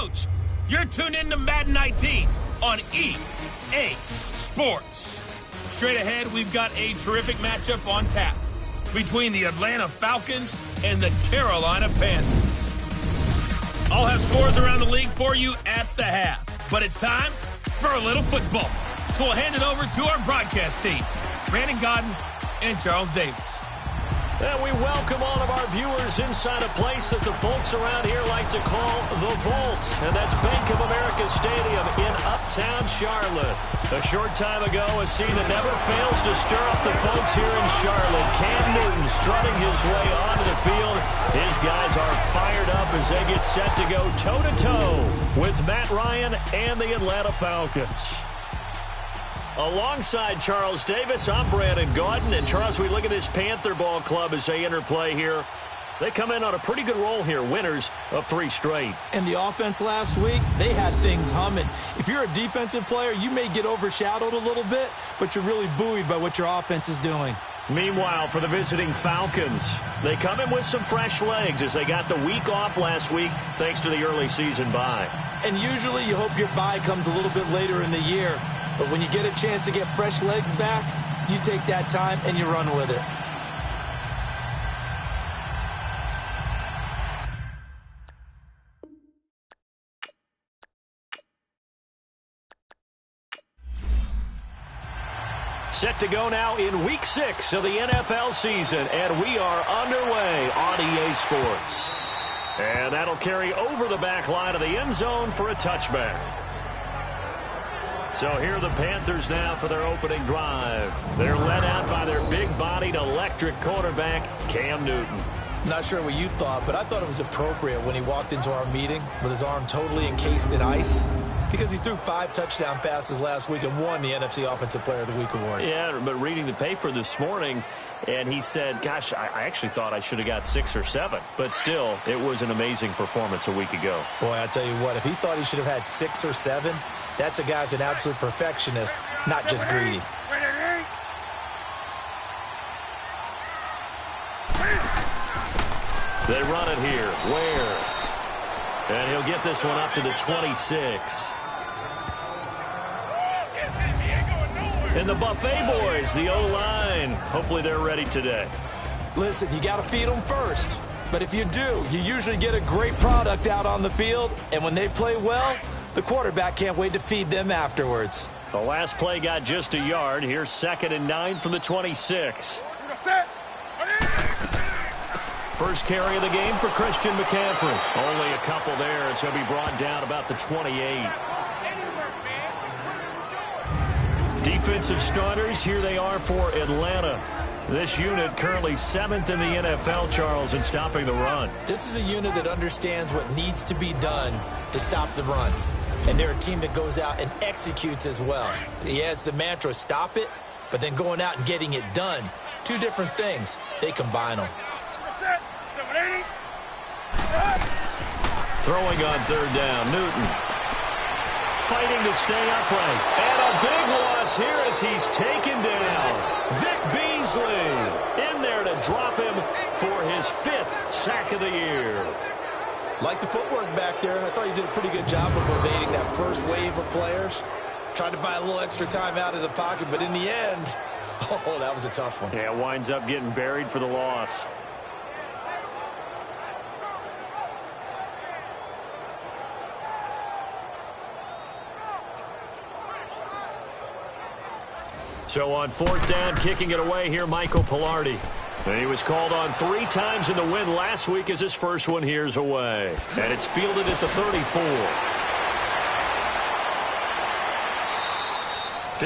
Coach. You're tuned in to Madden 19 on EA Sports. Straight ahead, we've got a terrific matchup on tap between the Atlanta Falcons and the Carolina Panthers. I'll have scores around the league for you at the half, but it's time for a little football. So we'll hand it over to our broadcast team, Brandon Godden and Charles Davis. And we welcome all of our viewers inside a place that the folks around here like to call the Vault. And that's Bank of America Stadium in Uptown Charlotte. A short time ago, a scene that never fails to stir up the folks here in Charlotte. Cam Newton strutting his way onto the field. His guys are fired up as they get set to go toe-to-toe with Matt Ryan and the Atlanta Falcons. Alongside Charles Davis, I'm Brandon Gaudin. And Charles, we look at this Panther ball club as they interplay here. They come in on a pretty good roll here, winners of 3 straight. And the offense last week, they had things humming. If you're a defensive player, you may get overshadowed a little bit, but you're really buoyed by what your offense is doing. Meanwhile, for the visiting Falcons, they come in with some fresh legs as they got the week off last week thanks to the early season bye. And usually you hope your bye comes a little bit later in the year. But when you get a chance to get fresh legs back, you take that time and you run with it. Set to go now in Week 6 of the NFL season, and we are underway on EA Sports. And that'll carry over the back line of the end zone for a touchback. So here are the Panthers now for their opening drive. They're led out by their big-bodied electric quarterback, Cam Newton. Not sure what you thought, but I thought it was appropriate when he walked into our meeting with his arm totally encased in ice because he threw 5 touchdown passes last week and won the NFC Offensive Player of the Week award. Yeah, but reading the paper this morning, and he said, gosh, I actually thought I should have got 6 or 7. But still, it was an amazing performance a week ago. Boy, I tell you what, if he thought he should have had 6 or 7, that's a guy's an absolute perfectionist, not just greedy. They run it here. Ware. And he'll get this one up to the 26. And the Buffet boys, the O-line. Hopefully they're ready today. Listen, you got to feed them first. But if you do, you usually get a great product out on the field. And when they play well, the quarterback can't wait to feed them afterwards. The last play got just a yard. Here's 2nd and 9 from the 26. First carry of the game for Christian McCaffrey. Only a couple there as he'll be brought down about the 28. Defensive starters, here they are for Atlanta. This unit currently 7th in the NFL, Charles, in stopping the run. This is a unit that understands what needs to be done to stop the run. And they're a team that goes out and executes as well. Yeah, it's the mantra, stop it, but then going out and getting it done. 2 different things. They combine them. Throwing on 3rd down, Newton. Fighting to stay upright. And a big loss here as he's taken down. Vic Beasley in there to drop him for his 5th sack of the year. Like the footwork back there, I thought he did a pretty good job of evading that first wave of players. Tried to buy a little extra time out of the pocket, but in the end, oh, that was a tough one. Yeah, winds up getting buried for the loss. So on 4th down, kicking it away here, Michael Pilardi. And he was called on 3 times in the win last week as his first one here's away. And it's fielded at the 34.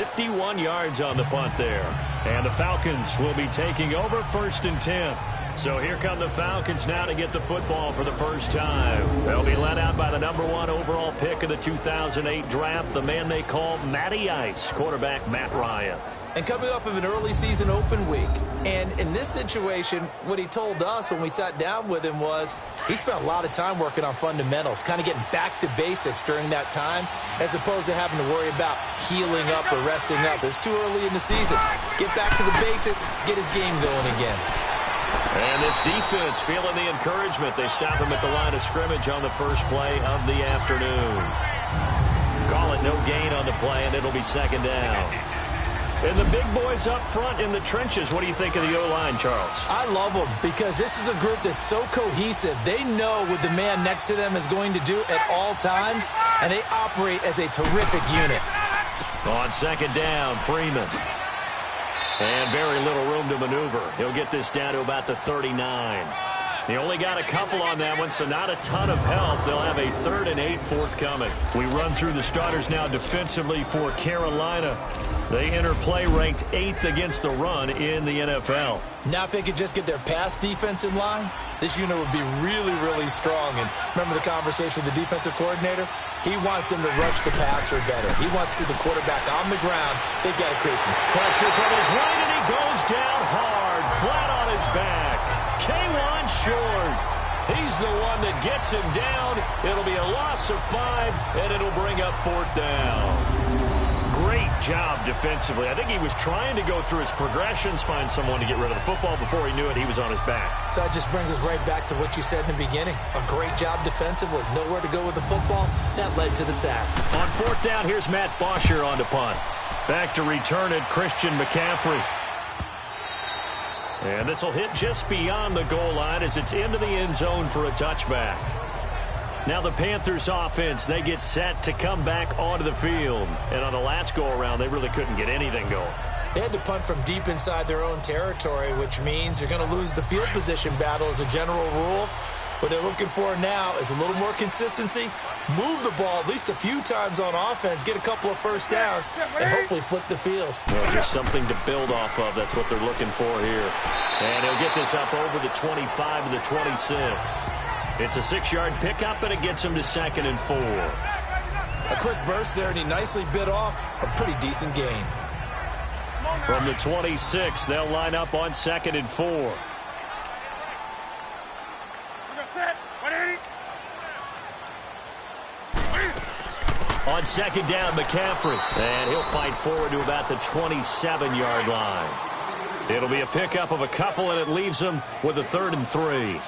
51 yards on the punt there. And the Falcons will be taking over 1st and 10. So here come the Falcons now to get the football for the first time. They'll be led out by the #1 overall pick of the 2008 draft, the man they call Matty Ice, quarterback Matt Ryan. And coming up of an early season open week. And in this situation, what he told us when we sat down with him was he spent a lot of time working on fundamentals, kind of getting back to basics during that time, as opposed to having to worry about healing up or resting up. It's too early in the season. Get back to the basics, get his game going again. And this defense feeling the encouragement. They stop him at the line of scrimmage on the first play of the afternoon. Call it no gain on the play, and it'll be second down. And the big boys up front in the trenches. What do you think of the O-line, Charles? I love them because this is a group that's so cohesive. They know what the man next to them is going to do at all times, and they operate as a terrific unit. On second down, Freeman. And very little room to maneuver. He'll get this down to about the 39. He only got a couple on that one, so not a ton of help. They'll have a 3rd and 8 forthcoming. We run through the starters now defensively for Carolina. They enter play ranked 8th against the run in the NFL. Now if they could just get their pass defense in line, this unit would be really, really strong. And remember the conversation with the defensive coordinator? He wants them to rush the passer better. He wants to see the quarterback on the ground. They've got to create some pressure from his right, and he goes down hard, flat on his back. K1 short. He's the one that gets him down. It'll be a loss of 5, and it'll bring up 4th down. Great job defensively. I think he was trying to go through his progressions, find someone to get rid of the football. Before he knew it, he was on his back. So that just brings us right back to what you said in the beginning. A great job defensively. Nowhere to go with the football. That led to the sack. On 4th down, here's Matt Bosher on the punt. Back to return it, Christian McCaffrey. And this will hit just beyond the goal line as it's into the end zone for a touchback. Now the Panthers offense, they get set to come back onto the field. And on the last go-around, they really couldn't get anything going. They had to punt from deep inside their own territory, which means you're going to lose the field position battle as a general rule. What they're looking for now is a little more consistency, move the ball at least a few times on offense, get a couple of first downs, and hopefully flip the field. Well, just something to build off of. That's what they're looking for here. And he'll get this up over the 25 to the 26. It's a 6-yard pickup, and it gets him to 2nd and 4. A quick burst there, and he nicely bit off a pretty decent gain. From the 26, they'll line up on 2nd and 4. On 2nd down, McCaffrey. And he'll fight forward to about the 27-yard line. It'll be a pickup of a couple, and it leaves him with a 3rd and 3.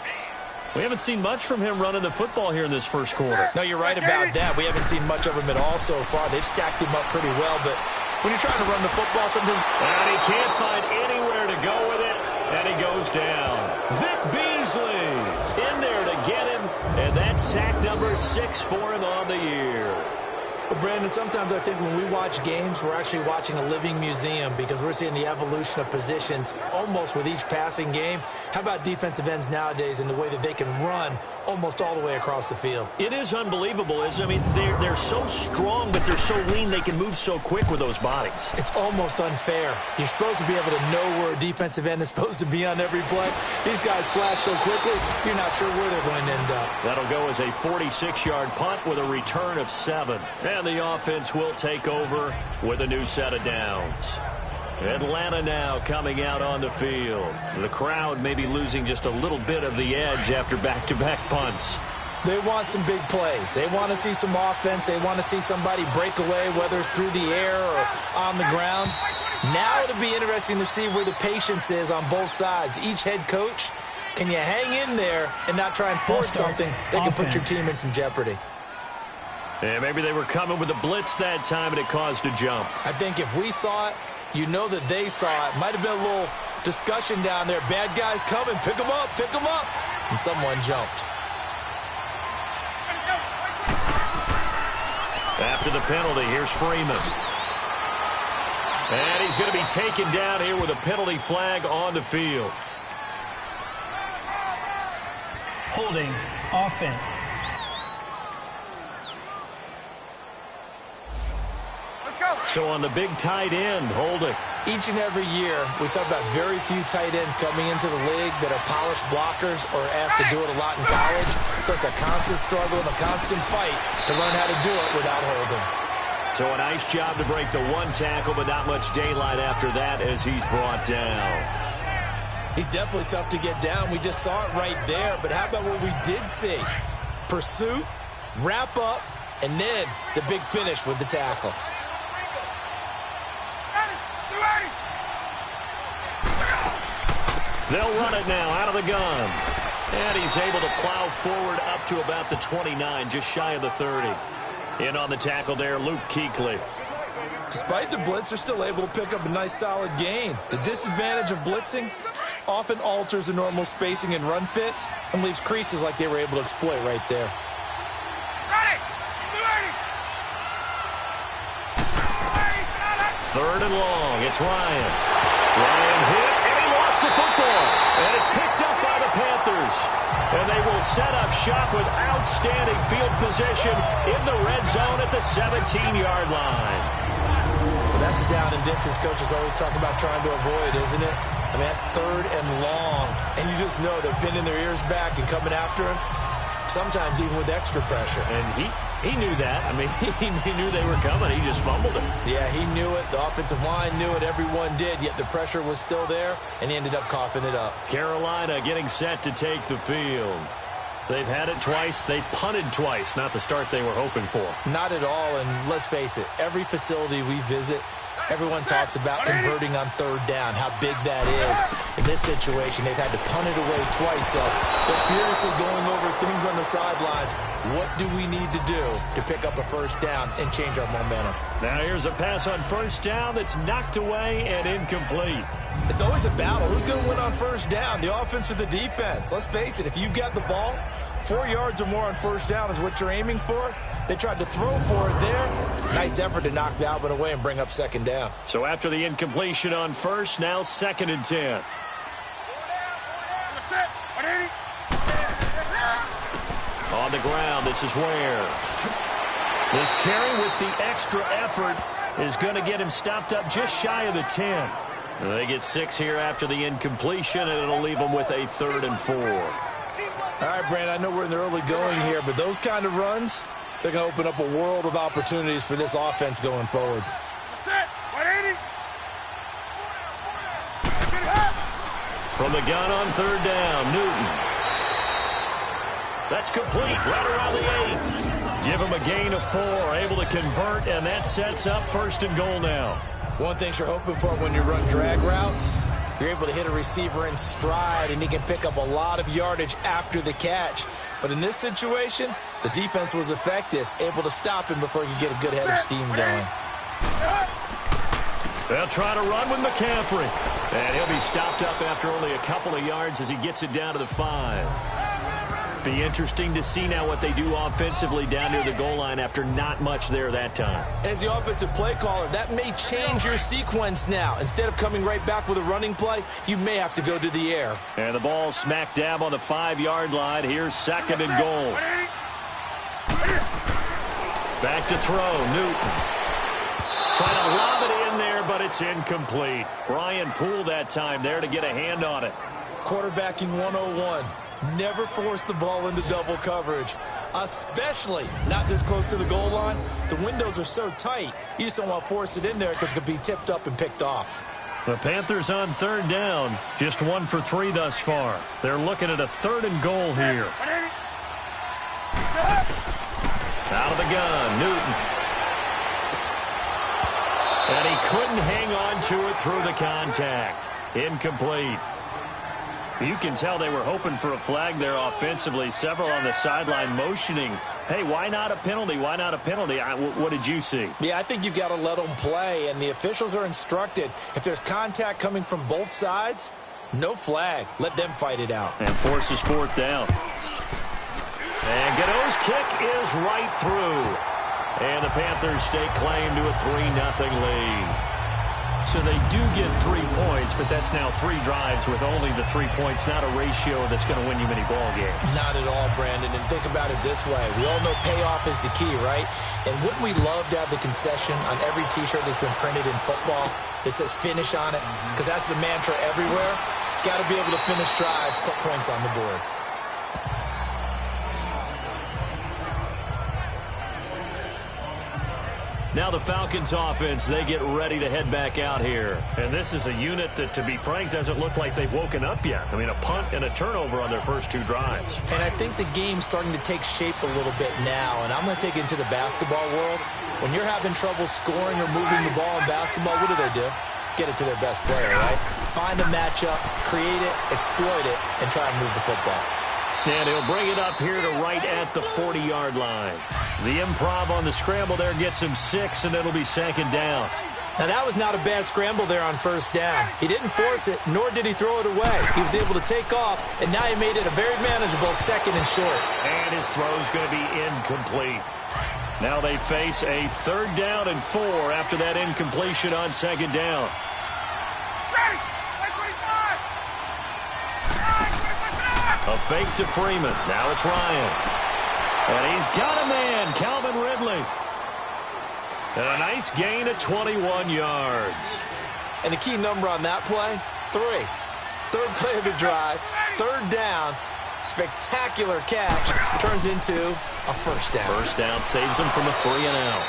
We haven't seen much from him running the football here in this first quarter. No, you're right about that. We haven't seen much of him at all so far. They've stacked him up pretty well, but when you're trying to run the football, something... And he can't find anywhere to go with it, and he goes down. Vic Beasley in there to get him, and that's sack number 6 for him on the year. Well, Brandon, sometimes I think when we watch games, we're actually watching a living museum because we're seeing the evolution of positions almost with each passing game. How about defensive ends nowadays and the way that they can run almost all the way across the field? It is unbelievable, isn't it? I mean, they're so strong, but they're so lean they can move so quick with those bodies. It's almost unfair. You're supposed to be able to know where a defensive end is supposed to be on every play. These guys flash so quickly, you're not sure where they're going to end up. That'll go as a 46-yard punt with a return of 7. And the offense will take over with a new set of downs. Atlanta now coming out on the field. The crowd may be losing just a little bit of the edge after back-to-back punts. They want some big plays. They want to see some offense. They want to see somebody break away, whether it's through the air or on the ground. Now it'll be interesting to see where the patience is on both sides. Each head coach, can you hang in there and not try and force something that can put your team in some jeopardy? Yeah, maybe they were coming with a blitz that time and it caused a jump. I think if we saw it, you know that they saw it. Might have been a little discussion down there. Bad guys coming. Pick them up. Pick them up. And someone jumped. After the penalty, here's Freeman. And he's going to be taken down here with a penalty flag on the field. Holding offense. So on the big tight end, holding. Each and every year, we talk about very few tight ends coming into the league that are polished blockers or asked to do it a lot in college. So it's a constant struggle and a constant fight to learn how to do it without holding. So a nice job to break the one tackle, but not much daylight after that as he's brought down. He's definitely tough to get down. We just saw it right there. But how about what we did see? Pursuit, wrap up, and then the big finish with the tackle. They'll run it now out of the gun. And he's able to plow forward up to about the 29, just shy of the 30. In on the tackle there, Luke Kuechly. Despite the blitz, they're still able to pick up a nice, solid gain. The disadvantage of blitzing often alters the normal spacing and run fits and leaves creases like they were able to exploit right there. Third and long, it's Ryan. Ryan hit, and he lost the football. And it's picked up by the Panthers. And they will set up shop with outstanding field position in the red zone at the 17-yard line. Well, that's a down and distance coaches always talk about trying to avoid, isn't it? I mean, that's third and long. And you just know they're pinning their ears back and coming after him, sometimes even with extra pressure. And he knew that. I mean, he knew they were coming. He just fumbled it. Yeah, he knew it. The offensive line knew it. Everyone did, yet the pressure was still there, and he ended up coughing it up. Carolina getting set to take the field. They've had it twice. They've punted twice. Not the start they were hoping for. Not at all, and let's face it, every facility we visit, everyone talks about converting on third down, how big that is. In this situation, they've had to punt it away twice, so they're furiously going over things on the sidelines. What do we need to do to pick up a first down and change our momentum? Now here's a pass on first down that's knocked away and incomplete. It's always a battle. Who's going to win on first down, the offense or the defense? Let's face it, if you've got the ball, 4 yards or more on first down is what you're aiming for. They tried to throw for it there. Nice effort to knock the Alvin away and bring up second down. So after the incompletion on first, now 2nd and 10. On the ground, this is Ware. This carry with the extra effort is going to get him stopped up just shy of the 10. They get 6 here after the incompletion, and it'll leave them with a 3rd and 4. All right, Brandon, I know we're in the early going here, but those kind of runs, they're going to open up a world of opportunities for this offense going forward. From the gun on third down, Newton. That's complete right around the 8. Give him a gain of 4, able to convert, and that sets up 1st and goal now. One thing you're hoping for when you run drag routes, you're able to hit a receiver in stride, and he can pick up a lot of yardage after the catch. But in this situation, the defense was effective, able to stop him before he could get a good head of steam going. They'll try to run with McCaffrey. And he'll be stopped up after only a couple of yards as he gets it down to the 5. Be interesting to see now what they do offensively down near the goal line after not much there that time. As the offensive play caller, that may change your sequence now. Instead of coming right back with a running play, you may have to go to the air. And the ball smack dab on the 5-yard line. Here's 2nd and goal. Back to throw, Newton. Trying to lob it in there, but it's incomplete. Brian Poole that time there to get a hand on it. Quarterbacking 101. Never force the ball into double coverage, especially not this close to the goal line. The windows are so tight, you just don't want to force it in there because it could be tipped up and picked off. The Panthers on third down, just 1 for 3 thus far. They're looking at a 3rd and goal here. Out of the gun, Newton. And he couldn't hang on to it through the contact. Incomplete. You can tell they were hoping for a flag there offensively. Several on the sideline motioning, hey, why not a penalty? Why not a penalty? What did you see? Yeah, I think you've got to let them play, and the officials are instructed. If there's contact coming from both sides, no flag. Let them fight it out. And forces 4th down. And Godot's kick is right through. And the Panthers stake claim to a 3-0 lead. So they do get 3 points, but that's now 3 drives with only the 3 points, not a ratio that's going to win you many ball games. Not at all, Brandon. And think about it this way. We all know payoff is the key, right? And wouldn't we love to have the concession on every T-shirt that's been printed in football that says finish on it? Because that's the mantra everywhere. Got to be able to finish drives, put points on the board. Now the Falcons offense, they get ready to head back out here. And this is a unit that, to be frank, doesn't look like they've woken up yet. I mean, a punt and a turnover on their first 2 drives. And I think the game's starting to take shape a little bit now. And I'm going to take it into the basketball world. When you're having trouble scoring or moving the ball in basketball, what do? get it to their best player, right? Find a matchup, create it, exploit it, and try and move the football. And he'll bring it up here to right at the 40-yard line. The improv on the scramble there gets him 6, and it'll be second down. Now, that was not a bad scramble there on first down. He didn't force it, nor did he throw it away. He was able to take off, and now he made it a very manageable second and short. And his throw's going to be incomplete. Now they face a 3rd down and 4 after that incompletion on second down. A fake to Freeman. Now it's Ryan. And he's got a man, Calvin Ridley. And a nice gain at 21 yards. And the key number on that play, 3. 3rd play of the drive, 3rd down, spectacular catch, turns into a first down. First down saves him from a 3 and out.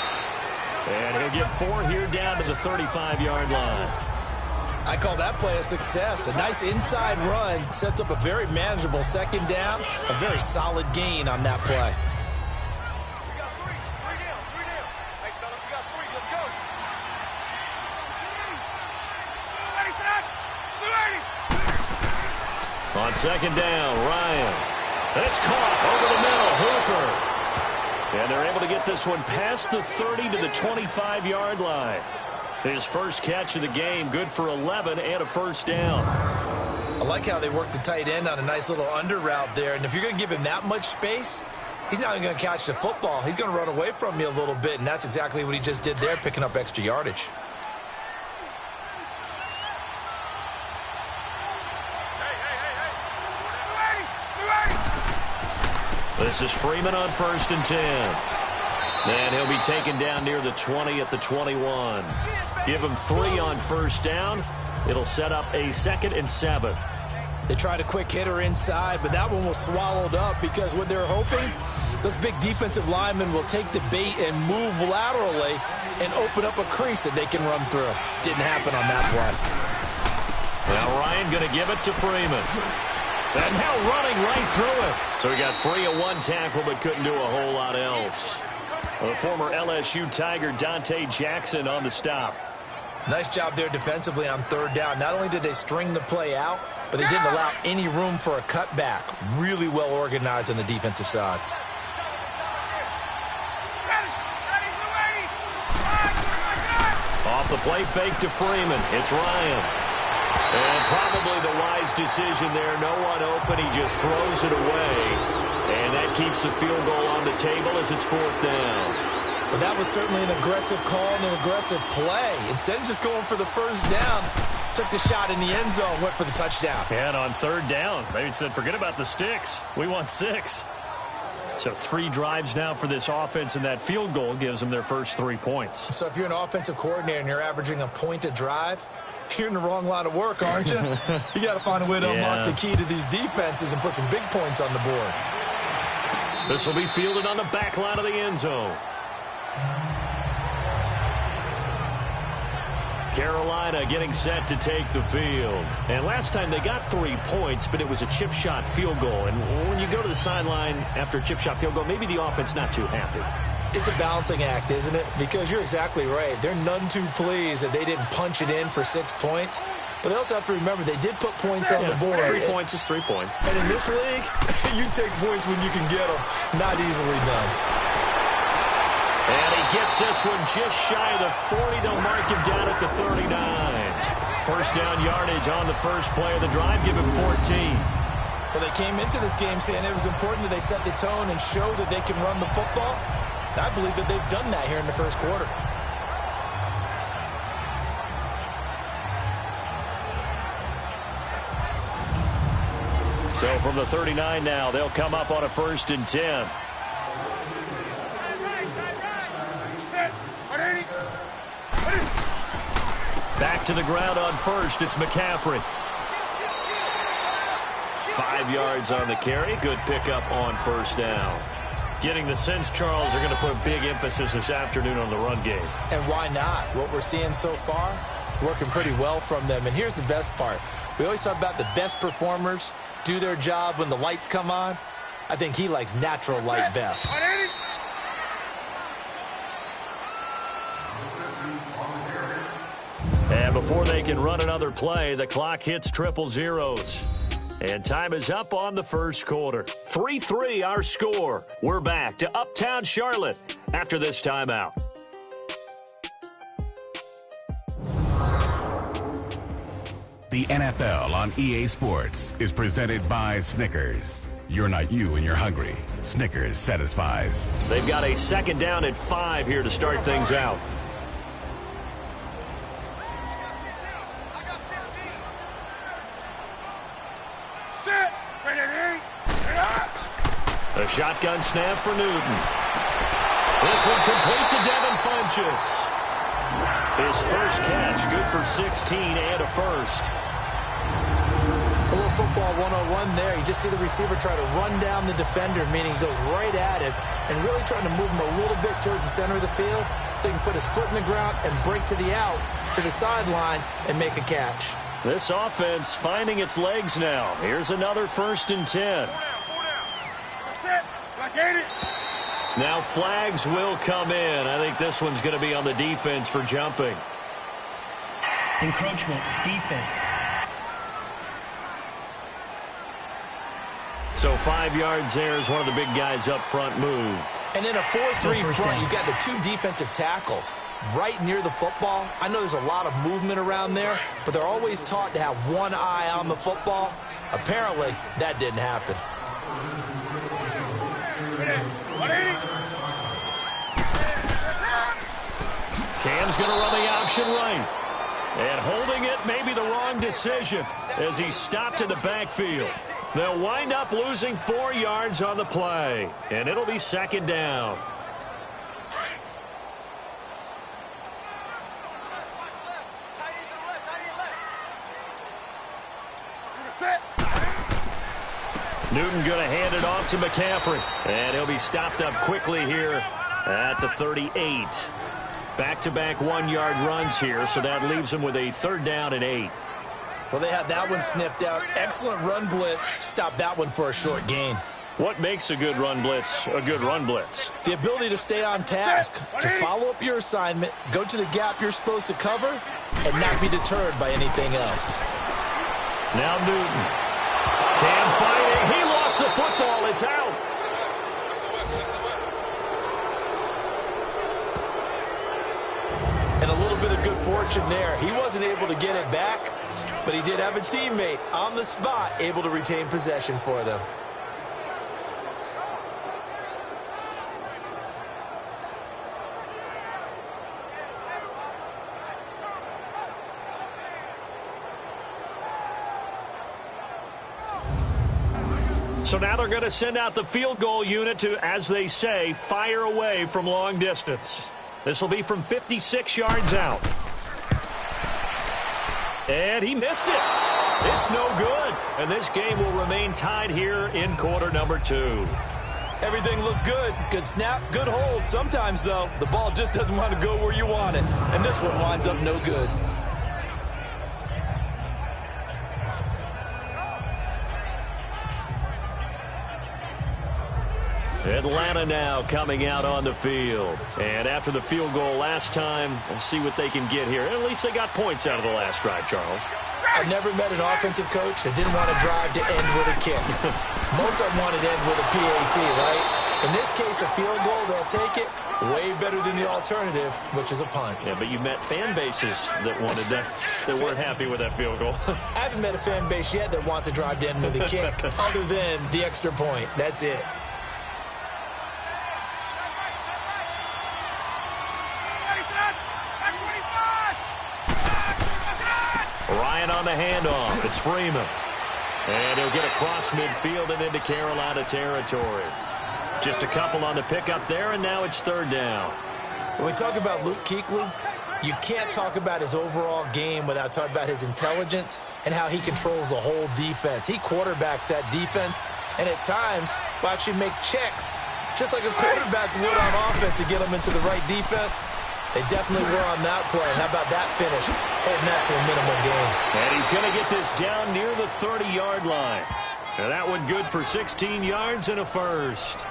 And he'll get 4 here down to the 35-yard line. I call that play a success. A nice inside run sets up a very manageable second down, a very solid gain on that play. On second down, Ryan. And it's caught over the middle, Hooper. And they're able to get this one past the 30 to the 25-yard line. His first catch of the game, good for 11 and a first down. I like how they work the tight end on a nice little under route there. And if you're going to give him that much space, he's not even going to catch the football. He's going to run away from you a little bit, and that's exactly what he just did there, picking up extra yardage. This is Freeman on 1st and 10. And he'll be taken down near the 20 at the 21. Give him 3 on first down. It'll set up a 2nd and 7. They tried a quick hitter inside, but that one was swallowed up because what they're hoping, those big defensive linemen will take the bait and move laterally and open up a crease that they can run through. Didn't happen on that play. Now Ryan going to give it to Freeman. And now running right through it. So he got free of 1 tackle but couldn't do a whole lot else. The former LSU Tiger Dante Jackson on the stop. Nice job there defensively on 3rd down. Not only did they string the play out, but they didn't allow any room for a cutback. Really well organized on the defensive side. Off the play fake to Freeman. It's Ryan. And probably the wise decision there. No one open. He just throws it away. And that keeps the field goal on the table as it's 4th down. Well, that was certainly an aggressive call and an aggressive play. Instead of just going for the first down, took the shot in the end zone, went for the touchdown. And on 3rd down, they said, forget about the sticks. We want 6. So 3 drives now for this offense, and that field goal gives them their first 3 points. So if you're an offensive coordinator and you're averaging a point a drive, you're in the wrong line of work, aren't you? You got to find a way to unlock the key to these defenses and put some big points on the board. This will be fielded on the back line of the end zone. Carolina getting set to take the field. And last time they got 3 points, but it was a chip shot field goal. And when you go to the sideline after a chip shot field goal, maybe the offense not too happy. It's a balancing act, isn't it? Because you're exactly right. They're none too pleased that they didn't punch it in for 6 points. But they also have to remember they did put points on the board. 3 points is 3 points. And in this league, you take points when you can get them. Not easily done. And he gets this one just shy of the 40. They'll mark him down at the 39. First down yardage on the first play of the drive. Give him 14. Well, they came into this game saying it was important that they set the tone and show that they can run the football. And I believe that they've done that here in the first quarter. So from the 39 now, they'll come up on a 1st and 10. Back to the ground on 1st. It's McCaffrey. 5 yards on the carry. Good pickup on 1st down. Getting the sense, Charles, they're going to put a big emphasis this afternoon on the run game. And why not? What we're seeing so far is working pretty well from them. And here's the best part. We always talk about the best performers do their job when the lights come on. I think he likes natural light best. And before they can run another play, the clock hits triple zeros. And time is up on the first quarter. 3-3 our score. We're back to Uptown Charlotte after this timeout. The NFL on EA Sports is presented by Snickers. You're not you and you're hungry. Snickers satisfies. They've got a second down at 5 here to start things out. A shotgun snap for Newton. This one complete to Devin Funchess. His first catch, good for 16 and a first. A little football 101 there. You just see the receiver try to run down the defender, meaning he goes right at him and really trying to move him a little bit towards the center of the field so he can put his foot in the ground and break to the out, to the sideline, and make a catch. This offense finding its legs now. Here's another 1st and 10. Now flags will come in. I think this one's going to be on the defense for jumping. Encroachment, defense. So 5 yards there as one of the big guys up front moved. And in a 4-3 front, you've got the 2 defensive tackles right near the football. I know there's a lot of movement around there, but they're always taught to have one eye on the football. Apparently, that didn't happen. Cam's going to run the option right. And holding it may be the wrong decision as he stopped in the backfield. They'll wind up losing 4 yards on the play, and it'll be second down. Newton going to hand it off to McCaffrey, and he'll be stopped up quickly here at the 38. Back-to-back 1-yard runs here, so that leaves him with a 3rd down and 8. Well, they had that one sniffed out. Excellent run blitz. Stop that one for a short gain. What makes a good run blitz a good run blitz? The ability to stay on task, to follow up your assignment, go to the gap you're supposed to cover, and not be deterred by anything else. Now Newton. Cam fighting. He lost the football. It's out. And a little bit of good fortune there. He wasn't able to get it back, but he did have a teammate on the spot able to retain possession for them. So now they're going to send out the field goal unit to, as they say, fire away from long distance. This will be from 56 yards out. And he missed it. It's no good. And this game will remain tied here in quarter number 2. Everything looked good. Good snap, good hold. Sometimes, though, the ball just doesn't want to go where you want it. And this one winds up no good. Atlanta now coming out on the field. And after the field goal last time, we'll see what they can get here. At least they got points out of the last drive, Charles. I've never met an offensive coach that didn't want to drive to end with a kick. Most of them wanted to end with a PAT, right? In this case, a field goal, they'll take it. Way better than the alternative, which is a punt. Yeah, but you've met fan bases that wanted that, that weren't happy with that field goal. I haven't met a fan base yet that wants to drive to end with a kick, other than the extra point. That's it. Ryan on the handoff. It's Freeman. And he'll get across midfield and into Carolina territory. Just a couple on the pickup there, and now it's 3rd down. When we talk about Luke Kuechly, you can't talk about his overall game without talking about his intelligence and how he controls the whole defense. He quarterbacks that defense, and at times will actually make checks, just like a quarterback would on offense to get them into the right defense. They definitely were on that play. How about that finish? Holding that to a minimal gain. And he's going to get this down near the 30-yard line. And that one good for 16 yards and a first.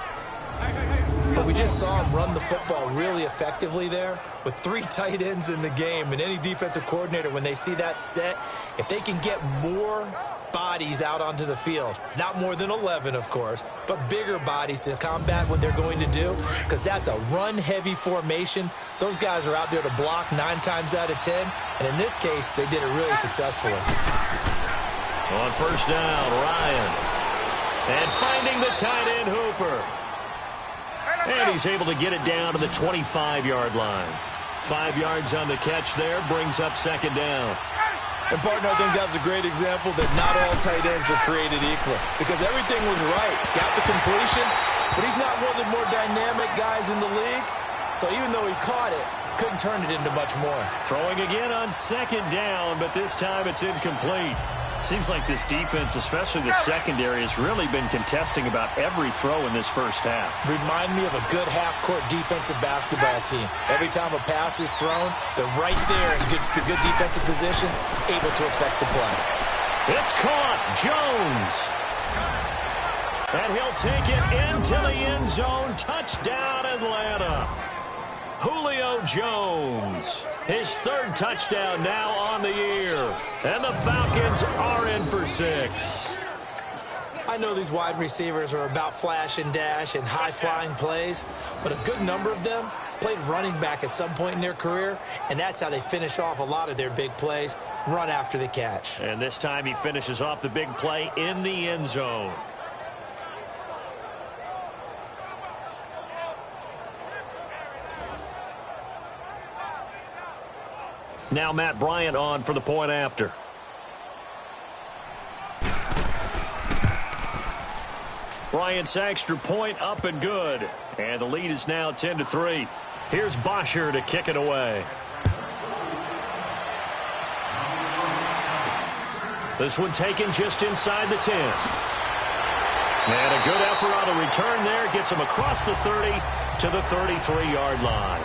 Hey. But we just saw him run the football really effectively there with 3 tight ends in the game. And any defensive coordinator, when they see that set, if they can get more bodies out onto the field, not more than 11, of course, but bigger bodies to combat what they're going to do, because that's a run-heavy formation. Those guys are out there to block 9 times out of 10, and in this case, they did it really successfully. On first down, Ryan. And finding the tight end, Hooper. And he's able to get it down to the 25-yard line. 5 yards on the catch there, brings up second down. And, partner, I think that's a great example that not all tight ends are created equal, because everything was right. Got the completion, but he's not one of the more dynamic guys in the league. So even though he caught it, couldn't turn it into much more. Throwing again on second down, but this time it's incomplete. Seems like this defense, especially the secondary, has really been contesting about every throw in this first half. Remind me of a good half-court defensive basketball team. Every time a pass is thrown, they're right there in good defensive position, able to affect the play. It's caught. Jones. And he'll take it into the end zone. Touchdown, Atlanta. Julio Jones. His 3rd touchdown now on the year. And the Falcons are in for 6. I know these wide receivers are about flash and dash and high-flying plays, but a good number of them played running back at some point in their career, and that's how they finish off a lot of their big plays, run after the catch. And this time he finishes off the big play in the end zone. Now Matt Bryant on for the point after. Bryant's extra point up and good. And the lead is now 10-3. Here's Bosher to kick it away. This one taken just inside the 10. And a good effort on the return there. Gets him across the 30 to the 33-yard line.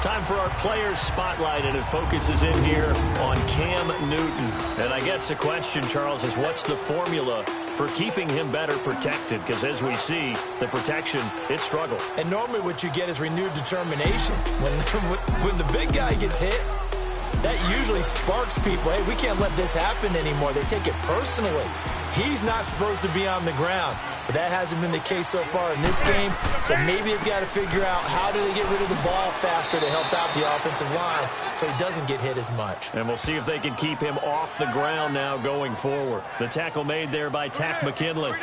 Time for our players spotlight, and it focuses in here on Cam Newton. And I guess the question, Charles, is what's the formula for keeping him better protected? Because as we see, the protection, it struggled. And normally what you get is renewed determination. When the big guy gets hit, that usually sparks people. Hey, we can't let this happen anymore. They take it personally. He's not supposed to be on the ground, but that hasn't been the case so far in this game. So maybe they've got to figure out how do they get rid of the ball faster to help out the offensive line so he doesn't get hit as much. And we'll see if they can keep him off the ground now going forward. The tackle made there by Tack McKinley.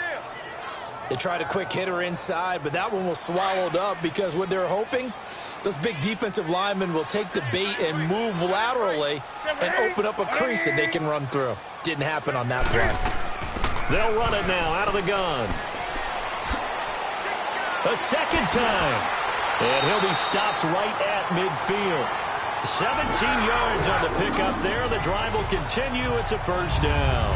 They tried a quick hitter inside, but that one was swallowed up because what they're hoping, those big defensive linemen will take the bait and move laterally and open up a crease that they can run through. Didn't happen on that play. They'll run it now out of the gun. A second time. And he'll be stopped right at midfield. 17 yards on the pickup there. The drive will continue. It's a first down.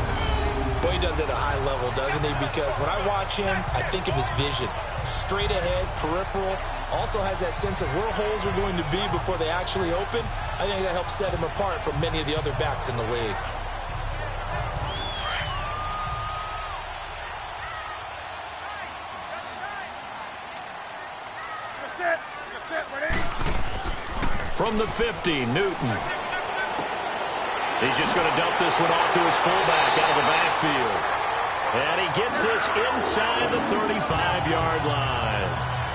Boy, he does it at a high level, doesn't he? Because when I watch him, I think of his vision. Straight ahead, peripheral. Also has that sense of where holes are going to be before they actually open. I think that helps set him apart from many of the other backs in the league. From the 50, Newton. He's just going to dump this one off to his fullback out of the backfield. And he gets this inside the 35-yard line.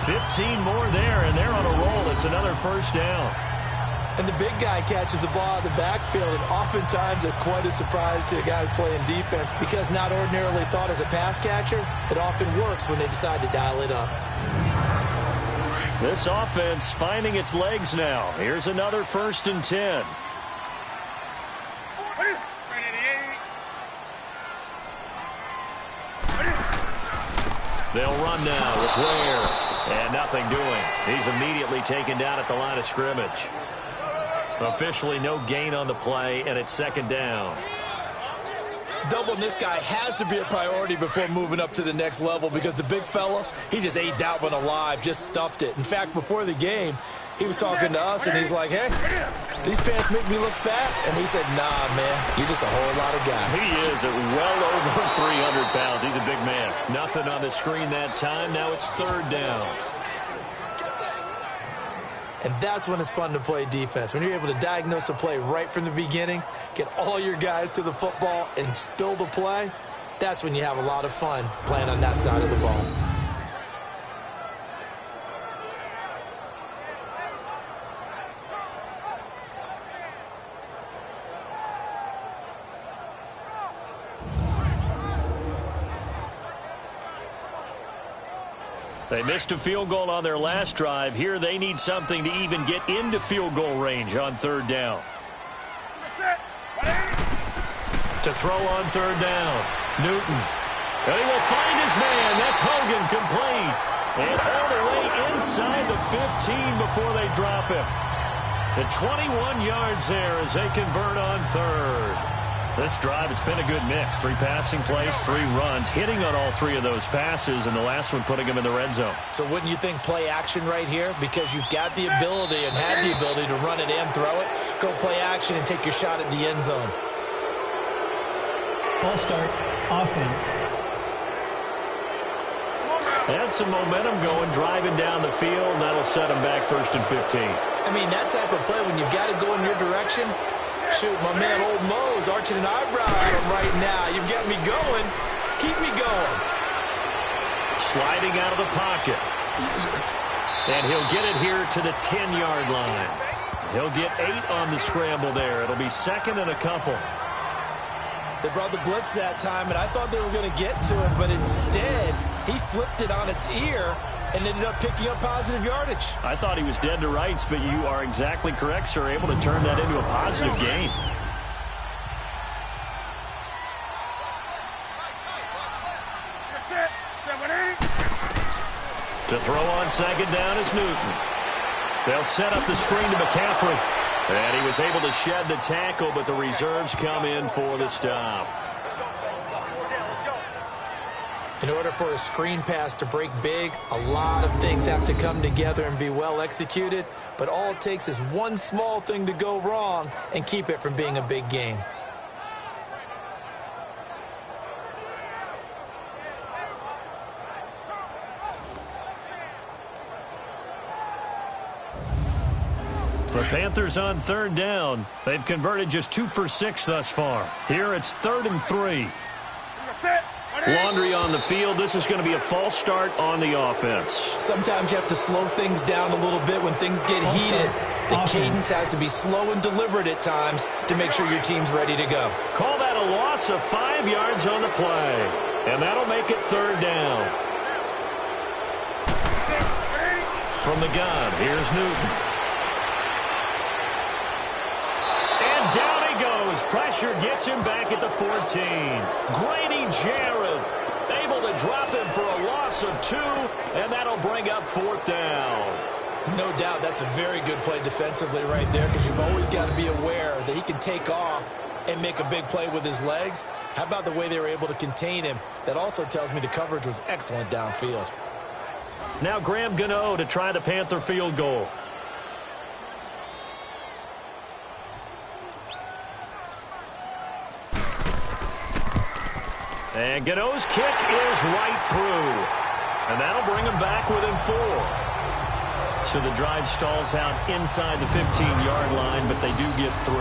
15 more there, and they're on a roll. It's another first down. And the big guy catches the ball out of the backfield, and oftentimes that's quite a surprise to guys playing defense because not ordinarily thought as a pass catcher, it often works when they decide to dial it up. This offense finding its legs now. Here's another 1st and 10. They'll run now with Ware. And nothing doing. He's immediately taken down at the line of scrimmage. Officially no gain on the play, and it's second down. Doubling this guy has to be a priority before moving up to the next level because the big fella, he just ate that one alive, just stuffed it. In fact, before the game, he was talking to us, and he's like, hey, these pants make me look fat. And we said, nah, man, you're just a whole lot of guy. He is at well over 300 pounds. He's a big man. Nothing on the screen that time. Now it's third down. And that's when it's fun to play defense. When you're able to diagnose a play right from the beginning, get all your guys to the football, and spill the play, that's when you have a lot of fun playing on that side of the ball. They missed a field goal on their last drive. Here they need something to even get into field goal range on third down. To throw on third down, Newton. And he will find his man. That's Hogan, complete. And all the way inside the 15 before they drop him. The 21 yards there as they convert on third. This drive, it's been a good mix. 3 passing plays, 3 runs, hitting on all 3 of those passes, and the last one putting them in the red zone. So wouldn't you think play action right here? Because you've got the ability and had the ability to run it and throw it. Go play action and take your shot at the end zone. False start, offense. Had some momentum going, driving down the field. That'll set them back 1st and 15. I mean, that type of play, when you've got to go in your direction, shoot, my man Old Mo's arching an eyebrow at him right now. You've got me going. Keep me going. Sliding out of the pocket. And he'll get it here to the 10-yard line. He'll get 8 on the scramble there. It'll be 2nd and a couple. They brought the blitz that time, and I thought they were going to get to it, but instead, he flipped it on its ear and ended up picking up positive yardage. I thought he was dead to rights, but you are exactly correct, sir. Able to turn that into a positive gain. To throw on 2nd down is Newton. They'll set up the screen to McCaffrey. And he was able to shed the tackle, but the reserves come in for the stop. In order for a screen pass to break big, a lot of things have to come together and be well executed. But all it takes is one small thing to go wrong and keep it from being a big game. The Panthers on 3rd down. They've converted just 2 for 6 thus far. Here it's 3rd and 3. Laundry on the field. This is going to be a false start on the offense. Sometimes you have to slow things down a little bit when things get heated. The cadence has to be slow and deliberate at times to make sure your team's ready to go. Call that a loss of 5 yards on the play. And that'll make it 3rd down. From the gun, here's Newton. Down he goes. Pressure gets him back at the 14. Grady Jarrett able to drop him for a loss of 2, and that'll bring up 4th down. No doubt that's a very good play defensively right there because you've always got to be aware that he can take off and make a big play with his legs. How about the way they were able to contain him? That also tells me the coverage was excellent downfield. Now Graham Gano to try the Panther field goal. And Gano's kick is right through. And that'll bring him back within 4. So the drive stalls out inside the 15-yard line, but they do get 3.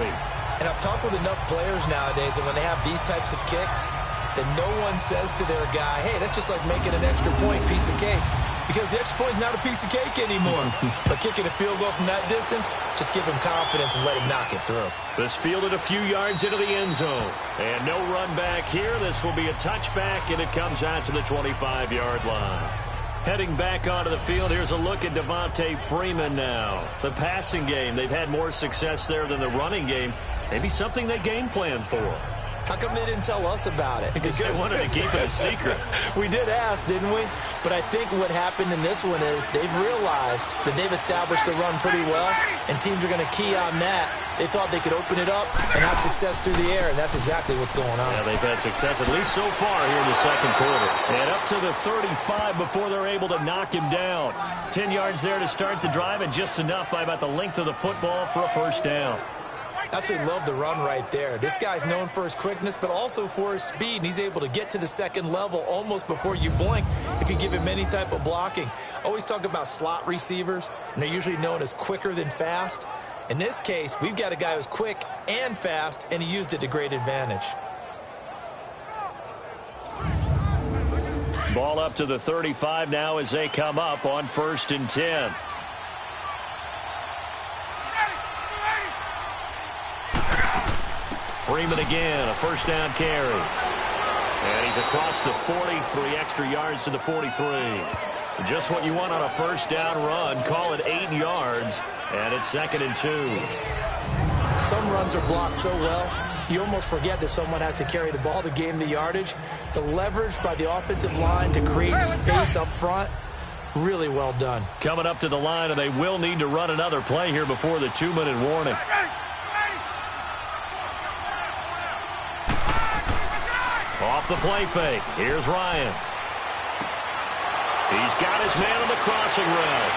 And I've talked with enough players nowadays that when they have these types of kicks, that no one says to their guy, hey, that's just like making an extra point, piece of cake. Because the extra point is not a piece of cake anymore. But kicking a field goal from that distance, just give him confidence and let him knock it through. This fielded a few yards into the end zone. And no run back here. This will be a touchback, and it comes out to the 25-yard line. Heading back onto the field, here's a look at Devontae Freeman now. The passing game, they've had more success there than the running game. Maybe something they game plan for. How come they didn't tell us about it? Because they wanted to keep it a secret. We did ask, didn't we? But I think what happened in this one is they've realized that they've established the run pretty well, and teams are going to key on that. They thought they could open it up and have success through the air, and that's exactly what's going on. Yeah, they've had success at least so far here in the second quarter. And up to the 35 before they're able to knock him down. 10 yards there to start the drive, and just enough by about the length of the football for a first down. Absolutely love the run right there. This guy's known for his quickness, but also for his speed, and he's able to get to the second level almost before you blink if you give him any type of blocking. Always talk about slot receivers, and they're usually known as quicker than fast. In this case, we've got a guy who's quick and fast, and he used it to great advantage. Ball up to the 35 now as they come up on 1st and 10. Freeman again, a first down carry. And he's across the 40, 3 extra yards to the 43. Just what you want on a first down run. Call it 8 yards, and it's 2nd and 2. Some runs are blocked so well, you almost forget that someone has to carry the ball to gain the yardage. The leverage by the offensive line to create space up front, really well done. Coming up to the line, and they will need to run another play here before the 2-minute warning. Off the play fake. Here's Ryan. He's got his man on the crossing route.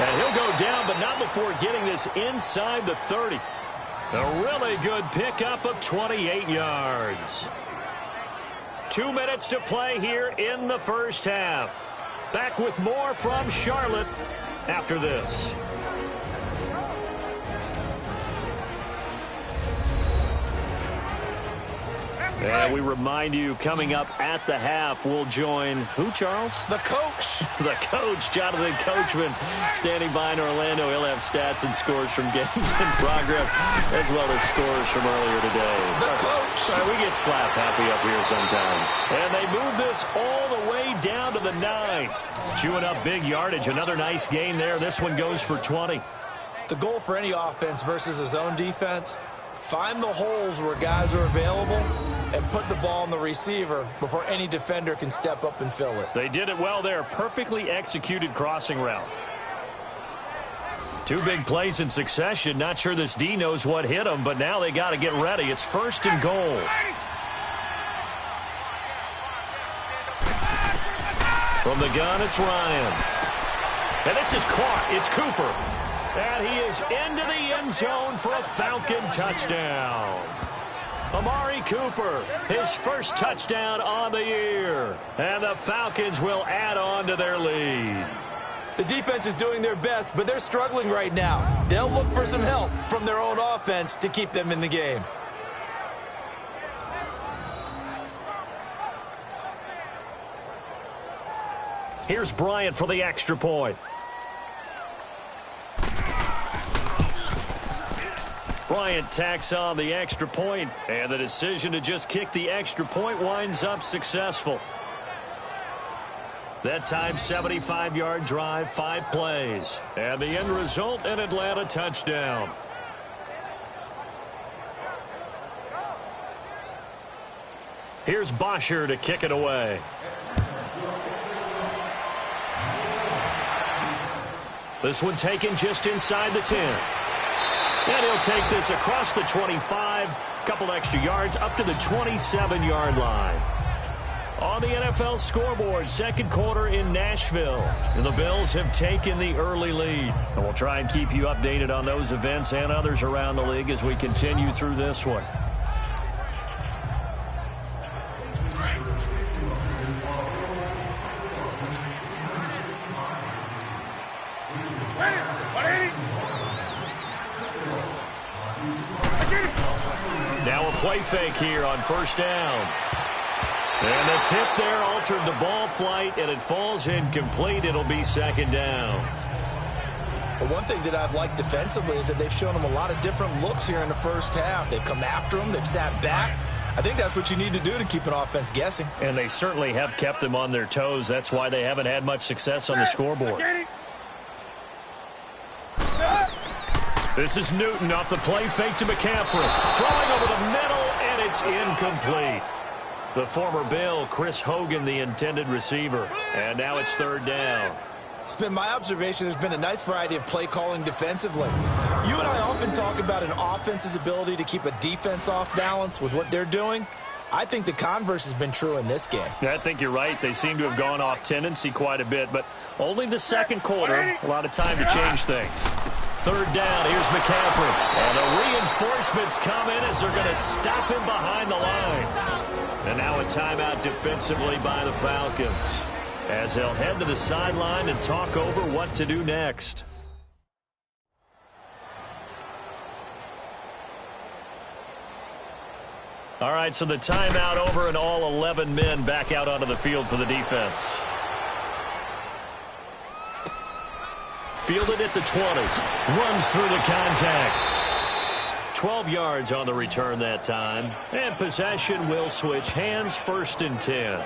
And he'll go down, but not before getting this inside the 30. A really good pickup of 28 yards. 2 minutes to play here in the first half. Back with more from Charlotte after this. And we remind you, coming up at the half, we'll join who, Charles? The coach. The coach, Jonathan Coachman, standing by in Orlando. He'll have stats and scores from games in progress, as well as scores from earlier today. The coach. Sorry, we get slap happy up here sometimes. And they move this all the way down to the 9. Chewing up big yardage. Another nice gain there. This one goes for 20. The goal for any offense versus his own defense, find the holes where guys are available and put the ball on the receiver before any defender can step up and fill it. They did it well there. Perfectly executed crossing route. 2 big plays in succession. Not sure this D knows what hit him, but now they got to get ready. It's 1st and goal. From the gun, it's Ryan. And this is caught. It's Cooper. And he is into the end zone for a Falcon touchdown. Amari Cooper, his first touchdown on the year. And the Falcons will add on to their lead. The defense is doing their best, but they're struggling right now. They'll look for some help from their own offense to keep them in the game. Here's Bryant for the extra point. Bryant tacks on the extra point, and the decision to just kick the extra point winds up successful. That time, 75-yard drive, 5 plays. And the end result, an Atlanta touchdown. Here's Bosher to kick it away. This one taken just inside the 10. And he'll take this across the 25, couple extra yards up to the 27-yard line. On the NFL scoreboard, second quarter in Nashville. And the Bills have taken the early lead. And we'll try and keep you updated on those events and others around the league as we continue through this one. Now a play fake here on first down. And the tip there altered the ball flight, and it falls incomplete. It'll be second down. Well, one thing that I've liked defensively is that they've shown them a lot of different looks here in the first half. They've come after them. They've sat back. I think that's what you need to do to keep an offense guessing. And they certainly have kept them on their toes. That's why they haven't had much success on the scoreboard. This is Newton off the play fake to McCaffrey. Throwing over the middle, and it's incomplete. The former Bill, Chris Hogan, the intended receiver. And now it's third down. It's been my observation there's been a nice variety of play calling defensively. You and I often talk about an offense's ability to keep a defense off balance with what they're doing. I think the converse has been true in this game. I think you're right. They seem to have gone off tendency quite a bit, but only the second quarter, a lot of time to change things. Third down, here's McCaffrey. And the reinforcements come in as they're going to stop him behind the line. And now a timeout defensively by the Falcons, as they'll head to the sideline and talk over what to do next. All right, so the timeout over and all 11 men back out onto the field for the defense. Fielded at the 20. Runs through the contact. 12 yards on the return that time. And possession will switch hands, 1st and 10.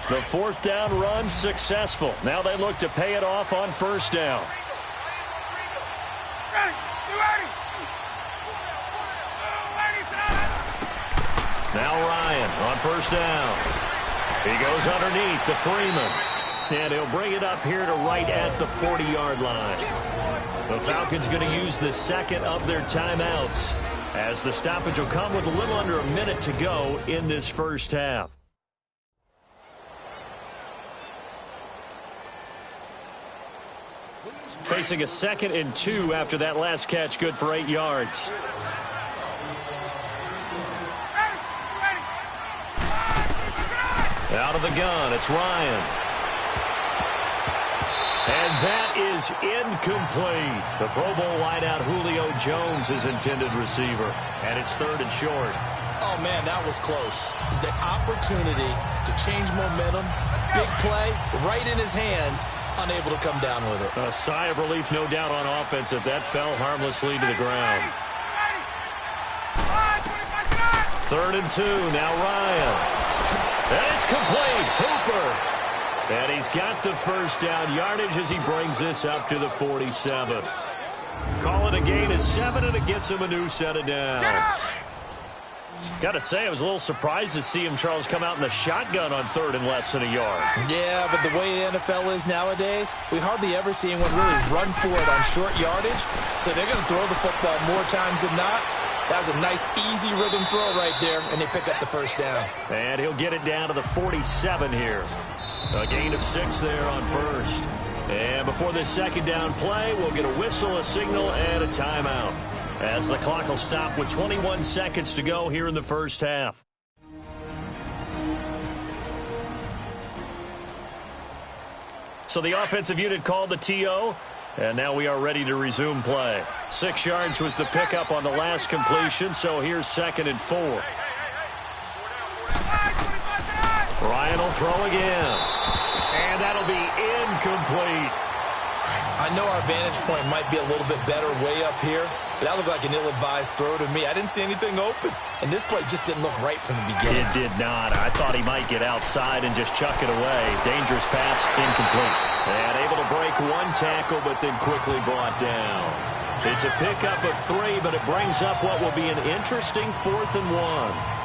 The 4th down run successful. Now they look to pay it off on 1st down. Now Ryan on 1st down. He goes underneath to Freeman. And he'll bring it up here to right at the 40-yard line. The Falcons going to use the second of their timeouts, as the stoppage will come with a little under a minute to go in this first half. Facing a 2nd and 2 after that last catch, good for 8 yards. Out of the gun, it's Ryan. And that is incomplete. The Pro Bowl wideout Julio Jones is intended receiver. And it's 3rd and short. Oh, man, that was close. The opportunity to change momentum, big play, right in his hands, unable to come down with it. A sigh of relief, no doubt, on offense that fell harmlessly to the ground. 3rd and 2, now Ryan. And it's complete. Hooper. And he's got the 1st down yardage as he brings this up to the 47. Call it a gain of 7, and it gets him a new set of downs. Got to say, I was a little surprised to see him, Charles, come out in the shotgun on 3rd and less than a yard. Yeah, but the way the NFL is nowadays, we hardly ever see anyone really run for it on short yardage. So they're going to throw the football more times than not. That was a nice, easy rhythm throw right there, and they pick up the 1st down. And he'll get it down to the 47 here. A gain of 6 there on 1st. And before this 2nd down play, we'll get a whistle, a signal, and a timeout, as the clock will stop with 21 seconds to go here in the first half. So the offensive unit called the TO, and now we are ready to resume play. 6 yards was the pickup on the last completion, so here's 2nd and 4. Ryan will throw again, and that'll be incomplete. I know our vantage point might be a little bit better way up here, but that looked like an ill-advised throw to me. I didn't see anything open, and this play just didn't look right from the beginning. It did not. I thought he might get outside and just chuck it away. Dangerous pass, incomplete. And able to break one tackle, but then quickly brought down. It's a pickup of 3, but it brings up what will be an interesting 4th and 1.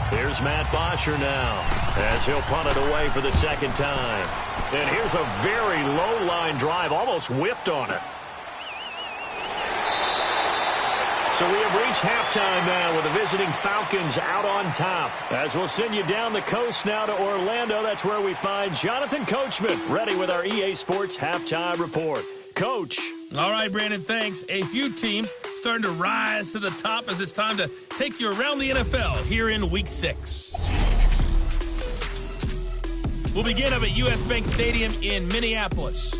Here's Matt Bosher now, as he'll punt it away for the 2nd time. And here's a very low-line drive, almost whiffed on it. So we have reached halftime now with the visiting Falcons out on top. As we'll send you down the coast now to Orlando, that's where we find Jonathan Coachman, ready with our EA Sports Halftime Report. Coach. All right, Brandon, thanks. A few teams starting to rise to the top as it's time to take you around the NFL here in Week 6. We'll begin up at U.S. Bank Stadium in Minneapolis.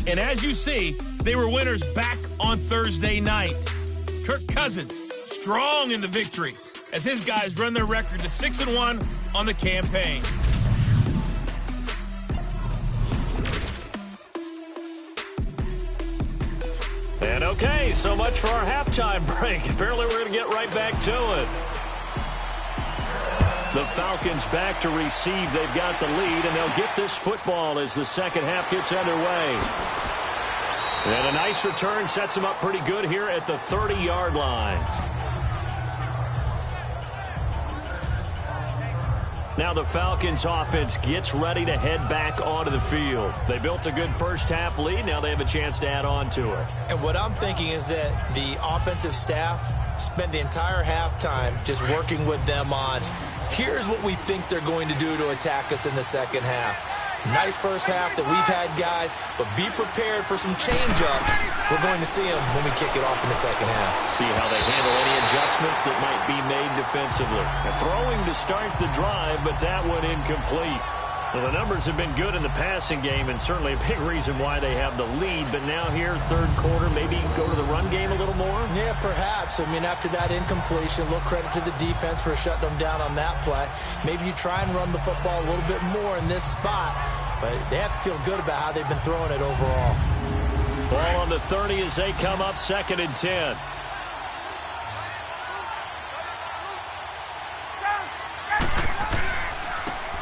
And as you see, they were winners back on Thursday night. Kirk Cousins strong in the victory as his guys run their record to 6-1 on the campaign. And okay, so much for our halftime break. Apparently we're going to get right back to it. The Falcons back to receive. They've got the lead, and they'll get this football as the second half gets underway. And a nice return sets them up pretty good here at the 30-yard line. Now the Falcons offense gets ready to head back onto the field. They built a good first-half lead. Now they have a chance to add on to it. And what I'm thinking is that the offensive staff spent the entire halftime just working with them on, here's what we think they're going to do to attack us in the second half. Nice first half that we've had, guys, but be prepared for some change-ups. We're going to see them when we kick it off in the second half. See how they handle any adjustments that might be made defensively. Throwing to start the drive, but that one incomplete. Well, the numbers have been good in the passing game, and certainly a big reason why they have the lead. But now here, third quarter, maybe go to the run game a little more? Yeah, perhaps. I mean, after that incompletion, a little credit to the defense for shutting them down on that play. Maybe you try and run the football a little bit more in this spot, but they have to feel good about how they've been throwing it overall. Ball on the 30 as they come up 2nd and 10.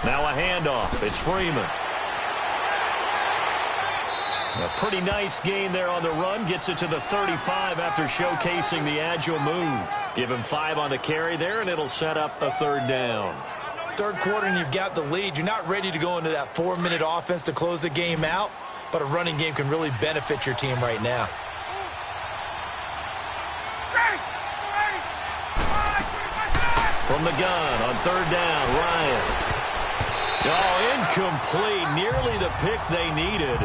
Now a handoff. It's Freeman. A pretty nice gain there on the run. Gets it to the 35 after showcasing the agile move. Give him 5 on the carry there, and it'll set up a 3rd down. Third quarter, and you've got the lead. You're not ready to go into that 4-minute offense to close the game out, but a running game can really benefit your team right now. From the gun on 3rd down, Ryan. Oh, incomplete. Nearly the pick they needed.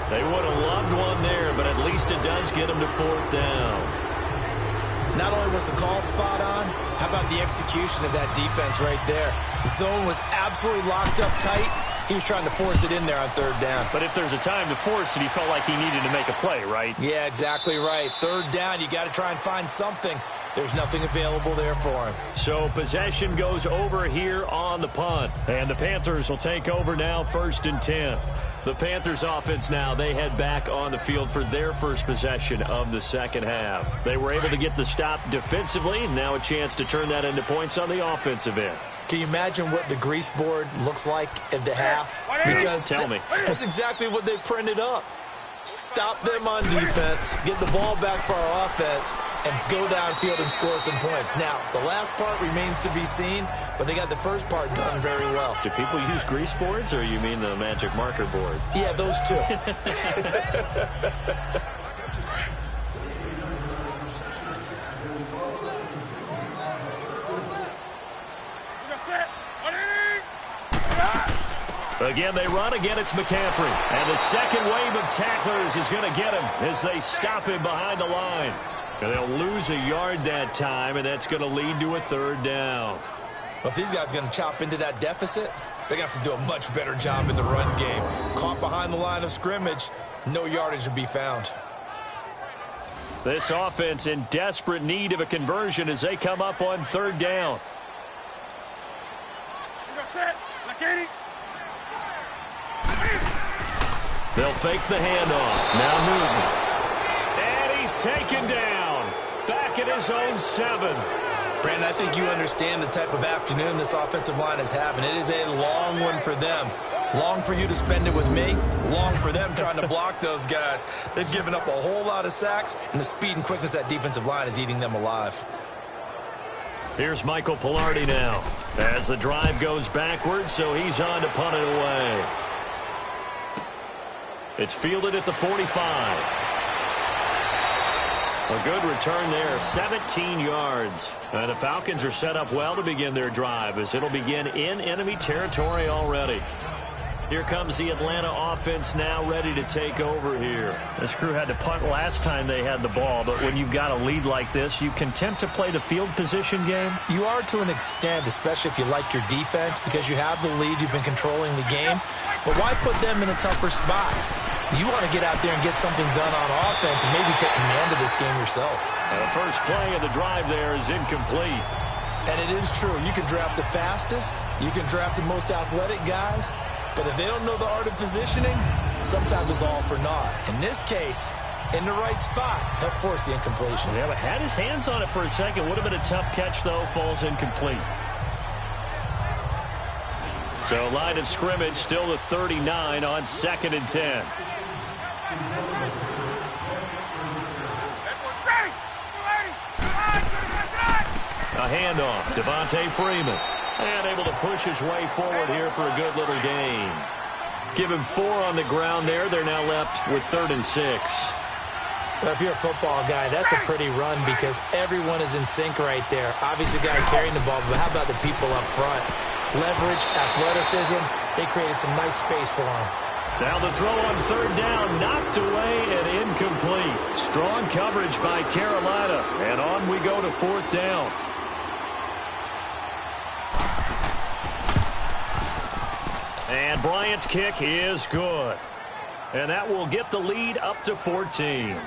They would have loved one there, but at least it does get them to 4th down. Not only was the call spot on, how about the execution of that defense right there? The zone was absolutely locked up tight. He was trying to force it in there on 3rd down. But if there's a time to force it, he felt like he needed to make a play, right? Yeah, exactly right. 3rd down, you got to try and find something. There's nothing available there for him. So possession goes over here on the punt. And the Panthers will take over now 1st and 10. The Panthers offense now, they head back on the field for their first possession of the second half. They were able to get the stop defensively. Now a chance to turn that into points on the offensive end. Can you imagine what the grease board looks like at the half? Because tell me. That's exactly what they printed up. Stop them on defense, get the ball back for our offense, and go downfield and score some points. Now, the last part remains to be seen, but they got the first part done very well. Do people use grease boards, or you mean the magic marker boards? Yeah, those two. Again, they run. Again, it's McCaffrey. And the second wave of tacklers is going to get him as they stop him behind the line. And they'll lose a yard that time, and that's going to lead to a 3rd down. But these guys are going to chop into that deficit. They're going to have to do a much better job in the run game. Caught behind the line of scrimmage, no yardage to be found. This offense in desperate need of a conversion as they come up on 3rd down. They'll fake the handoff. Now Newton. And he's taken down. Back at his own 7. Brandon, I think you understand the type of afternoon this offensive line is having. It is a long one for them. Long for you to spend it with me. Long for them trying to block those guys. They've given up a whole lot of sacks, and the speed and quickness of that defensive line is eating them alive. Here's Michael Pilardi now as the drive goes backwards, so he's on to punt it away. It's fielded at the 45. A good return there, 17 yards. And the Falcons are set up well to begin their drive as it'll begin in enemy territory already. Here comes the Atlanta offense now ready to take over here. This crew had to punt last time they had the ball, but when you've got a lead like this, you content to play the field position game? You are to an extent, especially if you like your defense, because you have the lead, you've been controlling the game. But why put them in a tougher spot? You want to get out there and get something done on offense and maybe take command of this game yourself. And the first play of the drive there is incomplete. And it is true. You can draft the fastest. You can draft the most athletic guys. But if they don't know the art of positioning, sometimes it's all for naught. In this case, in the right spot, help force the incompletion. Yeah, but had his hands on it for a second. Would have been a tough catch, though. Falls incomplete. So line of scrimmage still the 39 on 2nd and 10. A handoff, Devontae Freeman. And able to push his way forward here for a good little gain. Give him 4 on the ground there. They're now left with 3rd and 6. Well, if you're a football guy, that's a pretty run because everyone is in sync right there. Obviously, the guy carrying the ball, but how about the people up front? Leverage, athleticism, they created some nice space for him. Now the throw on 3rd down, knocked away and incomplete. Strong coverage by Carolina, and on we go to 4th down. And Bryant's kick is good. And that will get the lead up to 14.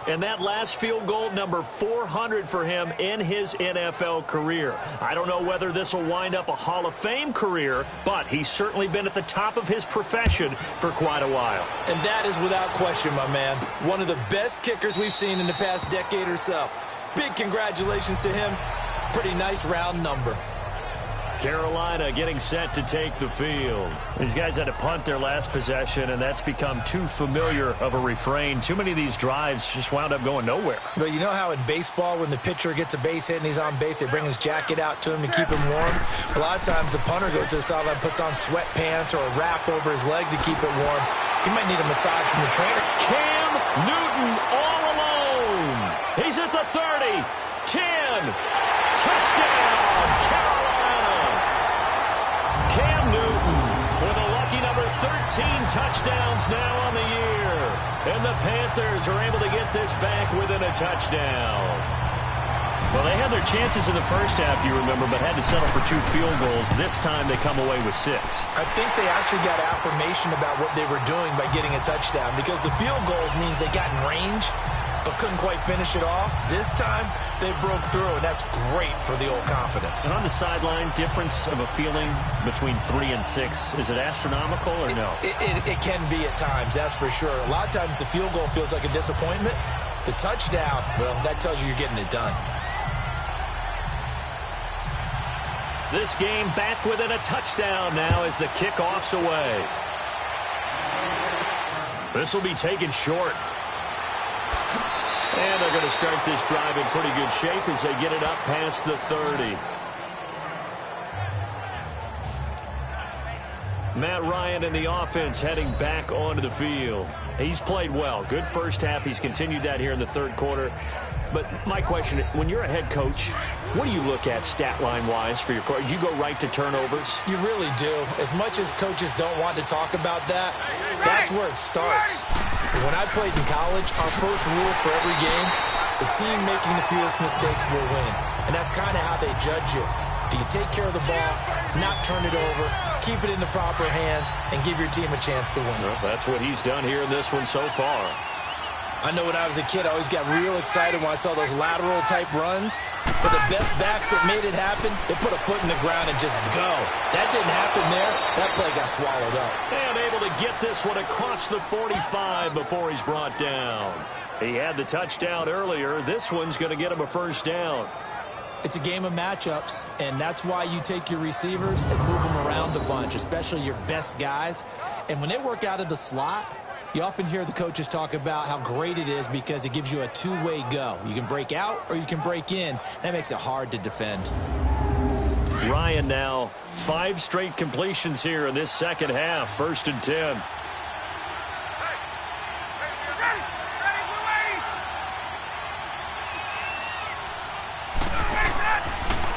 And that last field goal, number 400 for him in his NFL career. I don't know whether this will wind up a Hall of Fame career, but he's certainly been at the top of his profession for quite a while. And that is without question, my man. One of the best kickers we've seen in the past decade or so. Big congratulations to him. Pretty nice round number. Carolina getting set to take the field. These guys had to punt their last possession, and that's become too familiar of a refrain. Too many of these drives just wound up going nowhere. But you know how in baseball, when the pitcher gets a base hit and he's on base, they bring his jacket out to him to keep him warm? A lot of times the punter goes to the sideline, puts on sweatpants or a wrap over his leg to keep it warm. He might need a massage from the trainer. Cam Newton all alone. He's at the 30, 10, touchdown, Carolina. Cam Newton with a lucky number 13 touchdowns now on the year. And the Panthers are able to get this back within a touchdown. Well, they had their chances in the first half, you remember, but had to settle for 2 field goals. This time they come away with 6. I think they actually got affirmation about what they were doing by getting a touchdown because the field goals means they got in range but couldn't quite finish it off. This time, they broke through, and that's great for the old confidence. And on the sideline, difference of a feeling between 3 and 6, is it astronomical or no? It can be at times, that's for sure. A lot of times the field goal feels like a disappointment. The touchdown, well, that tells you you're getting it done. This game back within a touchdown now as the kickoff's away. This will be taken short. And they're going to start this drive in pretty good shape as they get it up past the 30. Matt Ryan and the offense heading back onto the field. He's played well. Good first half. He's continued that here in the 3rd quarter. But my question, when you're a head coach, what do you look at stat line-wise for your coach? Do you go right to turnovers? You really do. As much as coaches don't want to talk about that, that's where it starts. When I played in college, our first rule for every game, the team making the fewest mistakes will win. And that's kind of how they judge you. Do you take care of the ball, not turn it over, keep it in the proper hands, and give your team a chance to win? Well, that's what he's done here in this one so far. I know when I was a kid, I always got real excited when I saw those lateral-type runs. But the best backs that made it happen, they put a foot in the ground and just go. That didn't happen there. That play got swallowed up. And able to get this one across the 45 before he's brought down. He had the touchdown earlier. This one's going to get him a first down. It's a game of matchups, and that's why you take your receivers and move them around a bunch, especially your best guys. And when they work out of the slot, you often hear the coaches talk about how great it is because it gives you a two-way go. You can break out or you can break in. That makes it hard to defend. Ryan now 5 straight completions here in this second half. 1st and 10.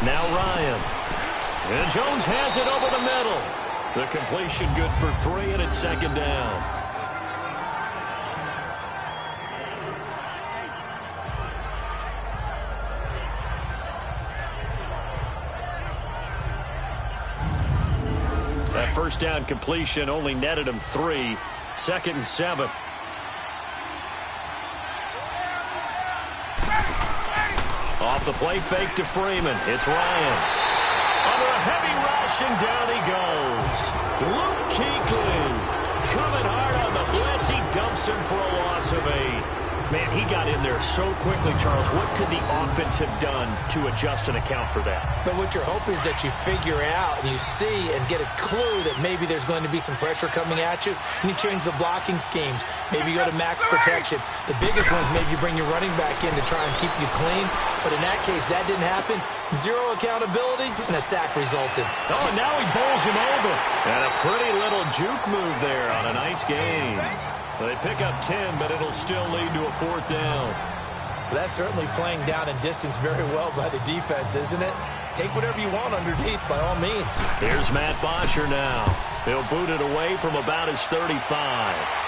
Now Ryan. And Jones has it over the middle. The completion good for 3, and it's 2nd down. That first down completion only netted him 3. 2nd and 7. Off the play fake to Freeman. It's Ryan. Under a heavy rush, and down he goes. Luke Kuechly coming hard on the blitz. He dumps him for a loss of 8. Man, he got in there so quickly, Charles. What could the offense have done to adjust and account for that? But what you're hoping is that you figure out and you see and get a clue that maybe there's going to be some pressure coming at you, and you change the blocking schemes. Maybe you go to max protection. The biggest one is maybe you bring your running back in to try and keep you clean. But in that case, that didn't happen. Zero accountability, and a sack resulted. Oh, and now he bowls him over. And a pretty little juke move there on a nice game. They pick up 10, but it'll still lead to a 4th down. That's certainly playing down in distance very well by the defense, isn't it? Take whatever you want underneath by all means. Here's Matt Bosher now. He'll boot it away from about his 35.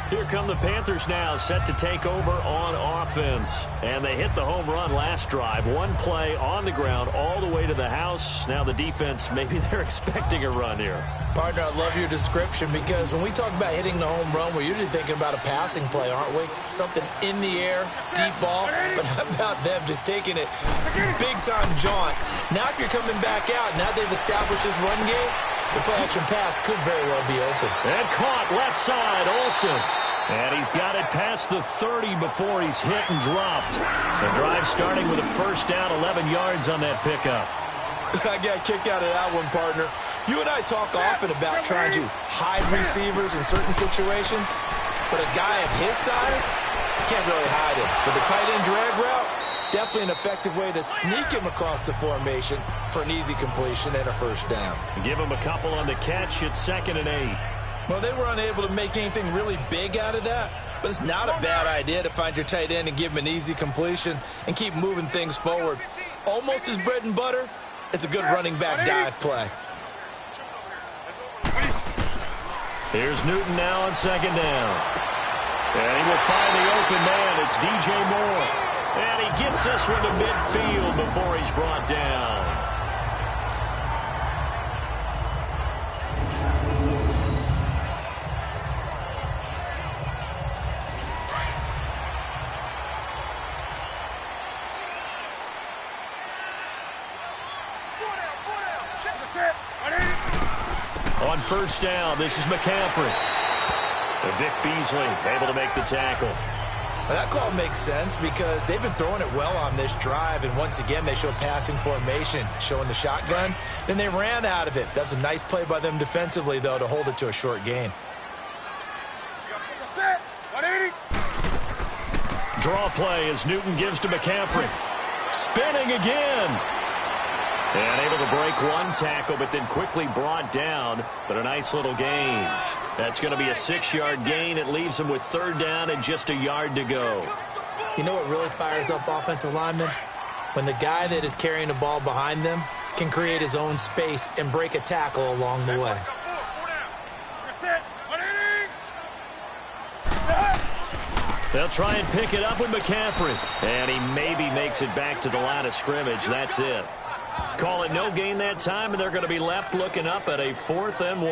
Here come the Panthers now, set to take over on offense. And they hit the home run last drive. One play on the ground all the way to the house. Now the defense, maybe they're expecting a run here. Partner, I love your description because when we talk about hitting the home run, we're usually thinking about a passing play, aren't we? Something in the air, deep ball. But how about them just taking it big-time jaunt? Now if you're coming back out, now they've established this run game, the play-action pass could very well be open. And caught left side, Olsen. And he's got it past the 30 before he's hit and dropped. The drive starting with a first down, 11 yards on that pickup. I got a kick out of that one, partner. You and I talk often about trying to hide receivers in certain situations, but a guy of his size, you can't really hide him. With the tight end drag route, definitely an effective way to sneak him across the formation for an easy completion and a first down. Give him a couple on the catch. It's 2nd and 8. Well, they were unable to make anything really big out of that, but it's not a bad idea to find your tight end and give him an easy completion and keep moving things forward. Almost as bread and butter as a good running back dive play. Here's Newton now on 2nd down. And he will find the open man. It's DJ Moore. And he gets this one to midfield before he's brought down. On first down, this is McCaffrey. Vic Beasley able to make the tackle. Well, that call makes sense because they've been throwing it well on this drive, and once again they show passing formation, showing the shotgun. Then they ran out of it. That's a nice play by them defensively, though, to hold it to a short gain. Draw play as Newton gives to McCaffrey. Spinning again. And able to break one tackle, but then quickly brought down. But a nice little gain. That's going to be a 6-yard gain. It leaves them with 3rd down and just a yard to go. You know what really fires up offensive linemen? When the guy that is carrying the ball behind them can create his own space and break a tackle along the way. They'll try and pick it up with McCaffrey. And he maybe makes it back to the line of scrimmage. That's it. Call it no gain that time, and they're going to be left looking up at a 4th and 1.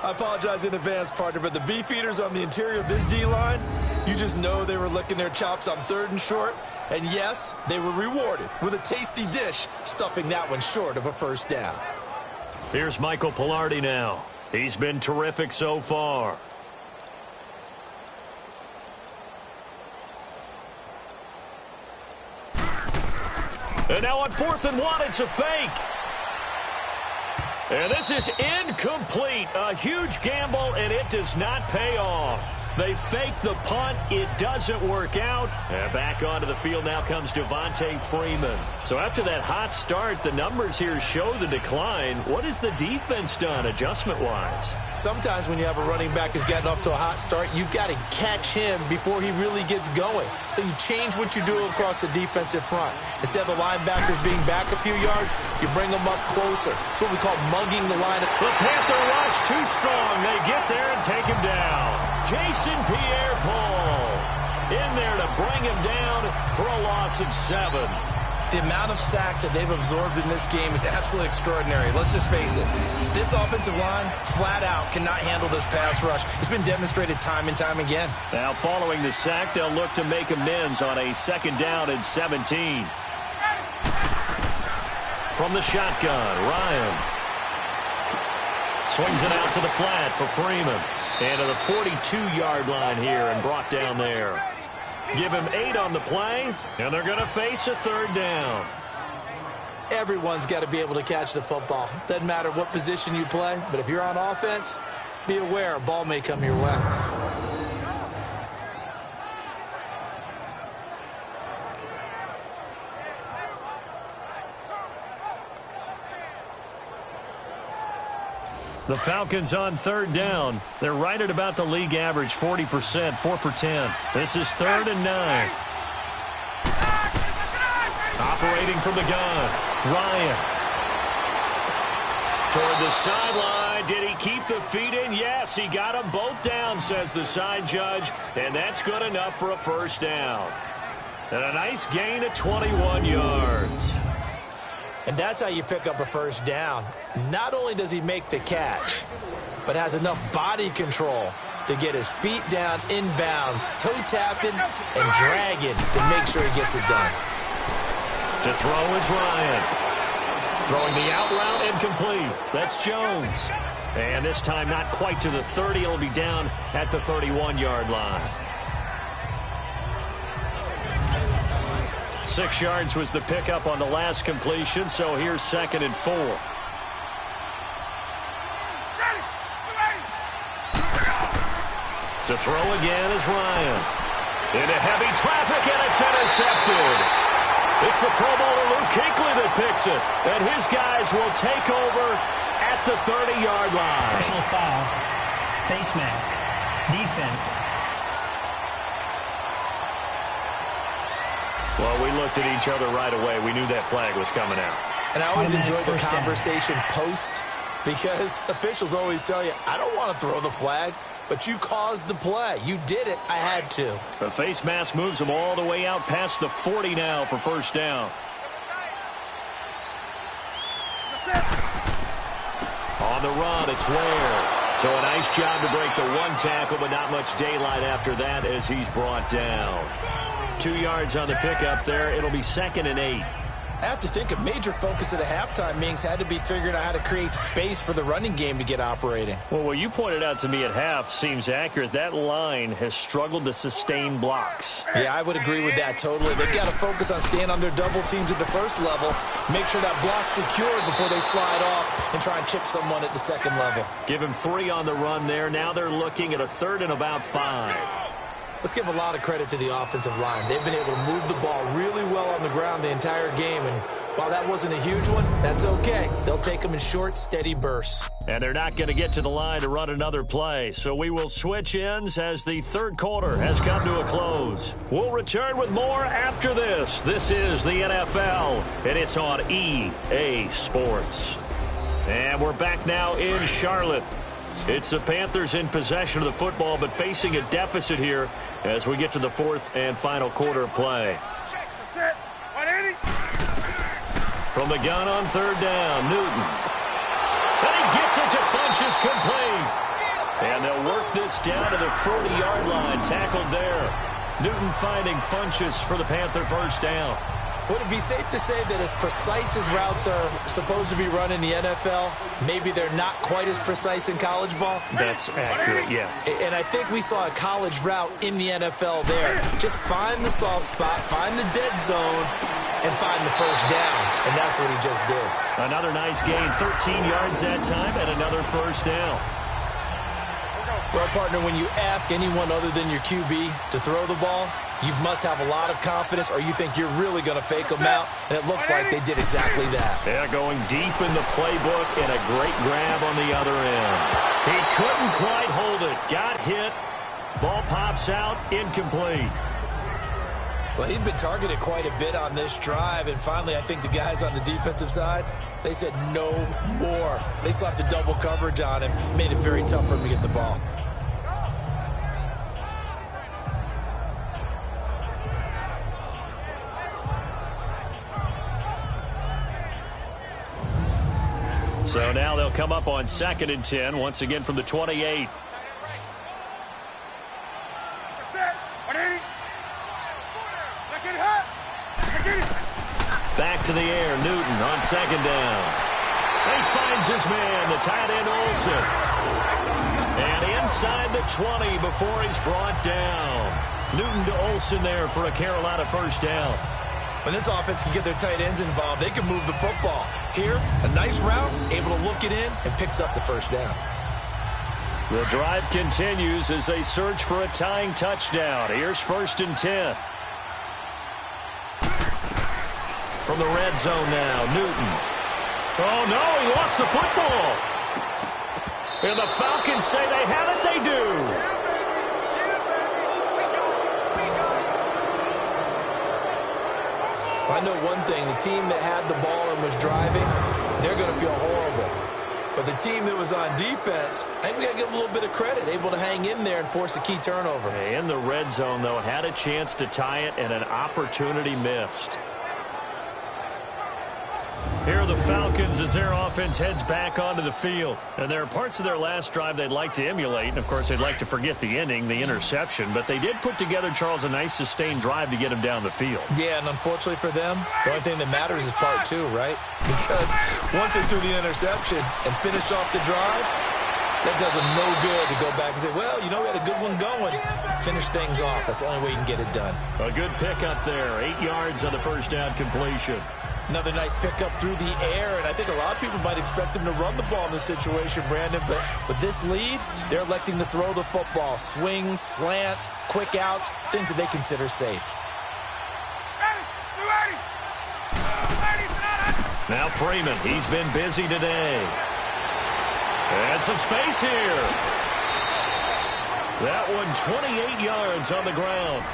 I apologize in advance, partner, but the beefeaters on the interior of this D-line, you just know they were licking their chops on 3rd and short. And yes, they were rewarded with a tasty dish, stuffing that one short of a first down. Here's Michael Pilardi now. He's been terrific so far. And now on 4th and 1, it's a fake. And this is incomplete. A huge gamble, and it does not pay off. They fake the punt. It doesn't work out. And back onto the field now comes Devontae Freeman. So after that hot start, the numbers here show the decline. What has the defense done adjustment-wise? Sometimes when you have a running back who's gotten off to a hot start, you've got to catch him before he really gets going. So you change what you do across the defensive front. Instead of the linebackers being back a few yards, you bring them up closer. It's what we call mugging the line. The Panther rush too strong. They get there and take him down. Jason Pierre-Paul in there to bring him down for a loss of 7. The amount of sacks that they've absorbed in this game is absolutely extraordinary. Let's just face it. This offensive line, flat out, cannot handle this pass rush. It's been demonstrated time and time again. Now, following the sack, they'll look to make amends on a 2nd down and 17. from the shotgun. Ryan swings it out to the flat for Freeman. And to the 42-yard line here and brought down there. Give him 8 on the play, and they're going to face a third down. Everyone's got to be able to catch the football. Doesn't matter what position you play, but if you're on offense, be aware a ball may come your way. The Falcons on third down. They're right at about the league average, 40%, 4 for 10. This is 3rd and 9. Operating from the gun, Ryan. Toward the sideline. Did he keep the feet in? Yes, he got them both down, says the side judge. And that's good enough for a first down. And a nice gain of 21 yards. And that's how you pick up a first down. Not only does he make the catch, but has enough body control to get his feet down inbounds, toe tapping and dragging to make sure he gets it done. To throw is Ryan. Throwing the out route incomplete. That's Jones. And this time not quite to the 30. It'll be down at the 31-yard line. 6 yards was the pickup on the last completion, so here's 2nd and 4. To throw again is Ryan. Into heavy traffic, and it's intercepted. It's the Pro Bowler Luke Kuechly that picks it, and his guys will take over at the 30-yard line. Personal foul, face mask, defense. Well, we looked at each other right away. We knew that flag was coming out. And I always enjoy the first down. conversation post, because officials always tell you, I don't want to throw the flag, but you caused the play. You did it. I had to. The face mask moves them all the way out past the 40 now for first down. On the run, it's Ware. So a nice job to break the one tackle, but not much daylight after that as he's brought down. 2 yards on the pickup there. It'll be 2nd and 8. I have to think a major focus at a halftime means had to be figuring out how to create space for the running game to get operating. Well, what you pointed out to me at half seems accurate. That line has struggled to sustain blocks. Yeah, I would agree with that totally. They've got to focus on staying on their double teams at the first level, make sure that block's secured before they slide off and try and chip someone at the second level. Give him 3 on the run there. Now they're looking at a 3rd and about 5. Let's give a lot of credit to the offensive line. They've been able to move the ball really well on the ground the entire game, and while that wasn't a huge one, that's okay. They'll take them in short, steady bursts. And they're not going to get to the line to run another play, so we will switch ends as the third quarter has come to a close. We'll return with more after this. This is the NFL, and it's on EA Sports. And we're back now in Charlotte. It's the Panthers in possession of the football, but facing a deficit here as we get to the 4th and final quarter of play. From the gun on 3rd down, Newton. And he gets it to Funchess complete. And they'll work this down to the 40-yard line, tackled there. Newton finding Funchess for the Panther first down. Would it be safe to say that as precise as routes are supposed to be run in the NFL, maybe they're not quite as precise in college ball? That's accurate, yeah. And I think we saw a college route in the NFL there. Just find the soft spot, find the dead zone, and find the first down. And that's what he just did. Another nice gain, 13 yards that time, and another first down. Well, partner, when you ask anyone other than your QB to throw the ball, you must have a lot of confidence, or you think you're really going to fake them out, and it looks like they did exactly that. Yeah, going deep in the playbook and a great grab on the other end. He couldn't quite hold it. Got hit. Ball pops out, incomplete. Well, he'd been targeted quite a bit on this drive, and finally I think the guys on the defensive side, they said no more. They slapped the double coverage on him, made it very tough for him to get the ball. So now they'll come up on 2nd and 10, once again from the 28. Back to the air, Newton on second down. He finds his man, the tight end Olsen. And inside the 20 before he's brought down. Newton to Olsen there for a Carolina first down. When this offense can get their tight ends involved, they can move the football. Here, a nice route, able to look it in, and picks up the first down. The drive continues as they search for a tying touchdown. Here's 1st and 10. From the red zone now, Newton. Oh, no, he lost the football. And the Falcons say they have it, they do. I know one thing, the team that had the ball and was driving, they're going to feel horrible. But the team that was on defense, I think we got to give them a little bit of credit, able to hang in there and force a key turnover. In the red zone, though, had a chance to tie it and an opportunity missed. Here are the Falcons as their offense heads back onto the field. And there are parts of their last drive they'd like to emulate. And, of course, they'd like to forget the ending, the interception. But they did put together, Charles, a nice sustained drive to get him down the field. Yeah, and unfortunately for them, the only thing that matters is part 2, right? Because once they threw the interception and finished off the drive, that does them no good to go back and say, well, you know, we had a good one going. Finish things off. That's the only way you can get it done. A good pickup there. 8 yards on the first down completion. Another nice pickup through the air, and I think a lot of people might expect them to run the ball in this situation, Brandon, but with this lead, they're electing to throw the football. Swings, slants, quick outs, things that they consider safe. Now Freeman, he's been busy today. And some space here. That one 28 yards on the ground.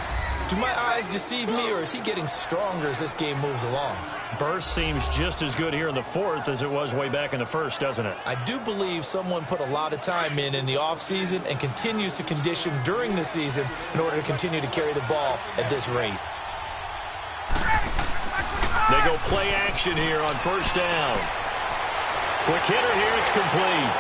Do my eyes deceive me, or is he getting stronger as this game moves along? Burst seems just as good here in the 4th as it was way back in the 1st, doesn't it? I do believe someone put a lot of time in the offseason and continues to condition during the season in order to continue to carry the ball at this rate. They go play action here on first down. Quick hitter here, it's complete.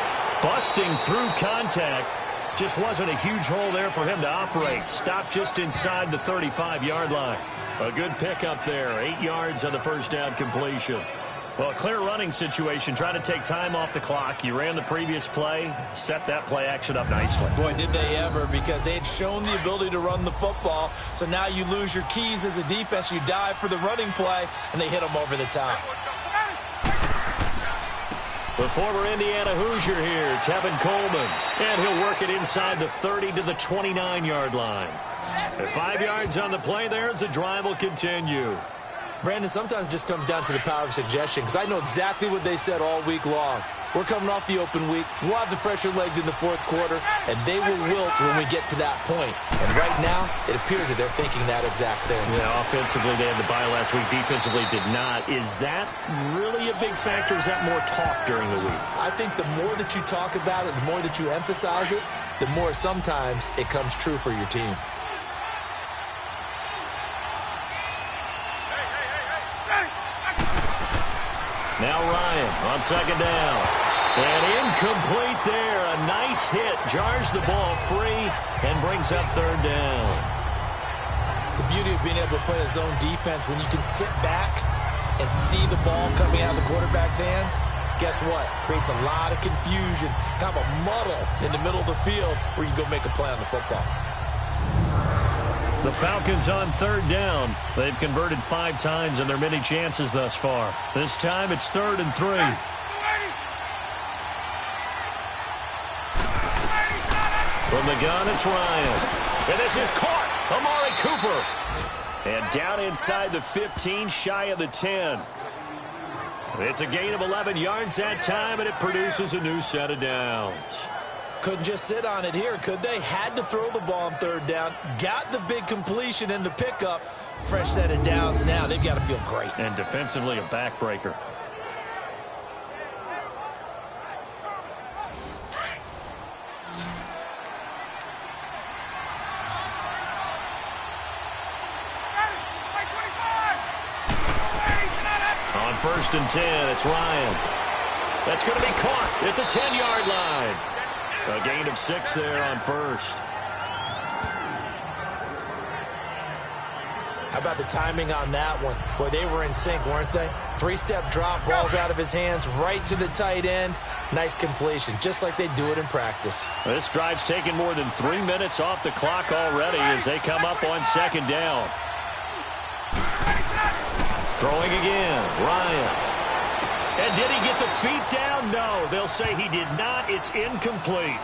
Busting through contact. Just wasn't a huge hole there for him to operate. Stopped just inside the 35-yard line. A good pickup there. 8 yards on the first down completion. Well, a clear running situation. Trying to take time off the clock. You ran the previous play. Set that play action up nicely. Boy, did they ever, because they had shown the ability to run the football. So now you lose your keys as a defense. You dive for the running play, and they hit them over the top. The former Indiana Hoosier here, Tevin Coleman. And he'll work it inside the 30 to the 29-yard line. And 5 yards on the play there as the drive will continue. Brandon, sometimes it just comes down to the power of suggestion, because I know exactly what they said all week long. We're coming off the open week. We'll have the fresher legs in the 4th quarter, and they will wilt when we get to that point. And right now, it appears that they're thinking that exact thing. Yeah, offensively, they had the bye last week. Defensively, did not. Is that really a big factor? Is that more talk during the week? I think the more that you talk about it, the more that you emphasize it, the more sometimes it comes true for your team. Now Ryan on second down. And incomplete there. A nice hit. Jars the ball free and brings up third down. The beauty of being able to play a zone defense, when you can sit back and see the ball coming out of the quarterback's hands, guess what? Creates a lot of confusion, kind of a muddle in the middle of the field where you can go make a play on the football. The Falcons on third down. They've converted 5 times in their many chances thus far. This time it's 3rd and 3. From the gun, it's Ryan. And this is caught. Amari Cooper. And down inside the 15, shy of the 10. It's a gain of 11 yards that time, and it produces a new set of downs. Couldn't just sit on it here, could they? Had to throw the ball on third down. Got the big completion in the pickup. Fresh set of downs now. They've got to feel great. And defensively, a backbreaker. On 1st and 10, it's Ryan. That's going to be caught at the 10-yard line. A gain of 6 there on first. How about the timing on that one? Boy, they were in sync, weren't they? Three-step drop, balls out of his hands, right to the tight end. Nice completion, just like they do it in practice. This drive's taken more than 3 minutes off the clock already as they come up on second down. Throwing again, Ryan. And did he get the feet down? No, they'll say he did not. It's incomplete.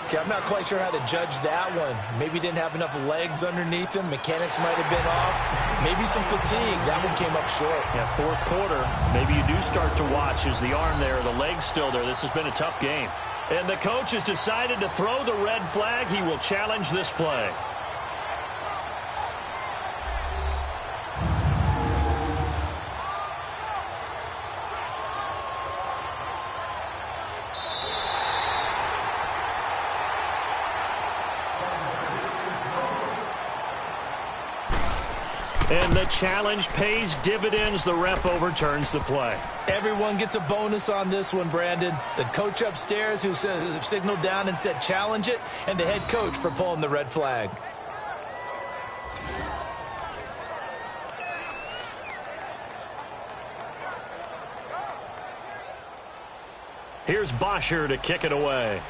Okay, I'm not quite sure how to judge that one. Maybe didn't have enough legs underneath him. Mechanics might have been off. Maybe some fatigue. That one came up short. Yeah, fourth quarter, maybe you do start to watch as the arm there, the leg's still there. This has been a tough game. And the coach has decided to throw the red flag. He will challenge this play. And the challenge pays dividends. The ref overturns the play. Everyone gets a bonus on this one, Brandon. The coach upstairs who signaled down and said challenge it, and the head coach for pulling the red flag. Here's Bosher to kick it away.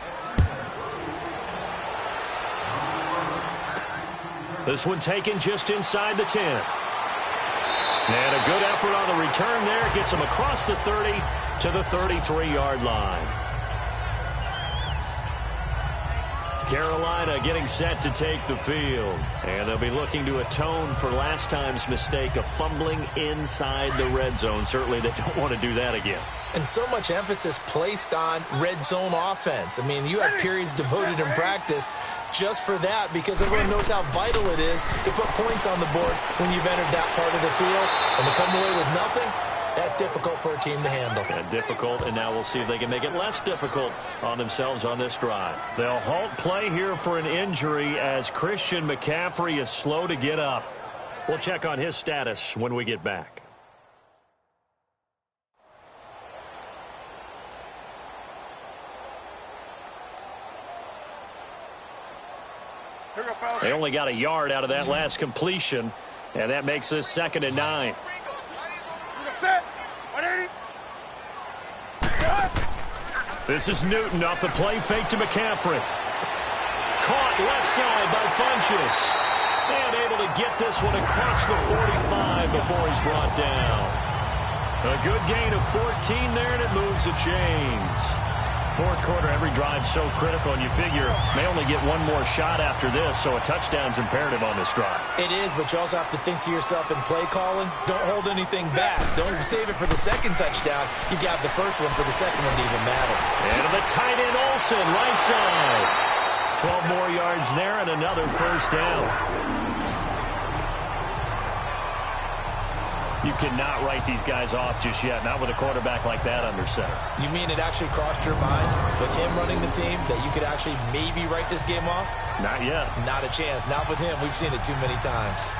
This one taken just inside the 10. And a good effort on the return there. Gets him across the 30 to the 33-yard line. Carolina getting set to take the field. And they'll be looking to atone for last time's mistake of fumbling inside the red zone. Certainly they don't want to do that again. And so much emphasis placed on red zone offense. I mean, you have periods devoted in practice just for that because everyone knows how vital it is to put points on the board when you've entered that part of the field. And to come away with nothing, that's difficult for a team to handle. Yeah, difficult, and now we'll see if they can make it less difficult on themselves on this drive. They'll halt play here for an injury as Christian McCaffrey is slow to get up. We'll check on his status when we get back. They only got a yard out of that last completion, and that makes this 2nd and 9. This is Newton off the play fake to McCaffrey. Caught left side by Funchess. And able to get this one across the 45 before he's brought down. A good gain of 14 there, and it moves the chains. Fourth quarter, every drive so critical, and you figure may only get one more shot after this, so a touchdown's imperative on this drive. It is, but you also have to think to yourself in play calling, don't hold anything back. Don't save it for the second touchdown. You got the first one for the second one to even matter. And to the tight end Olsen, right side. 12 more yards there and another first down. You cannot write these guys off just yet, not with a quarterback like that under center. You mean it actually crossed your mind with him running the team that you could actually maybe write this game off? Not yet. Not a chance. Not with him. We've seen it too many times.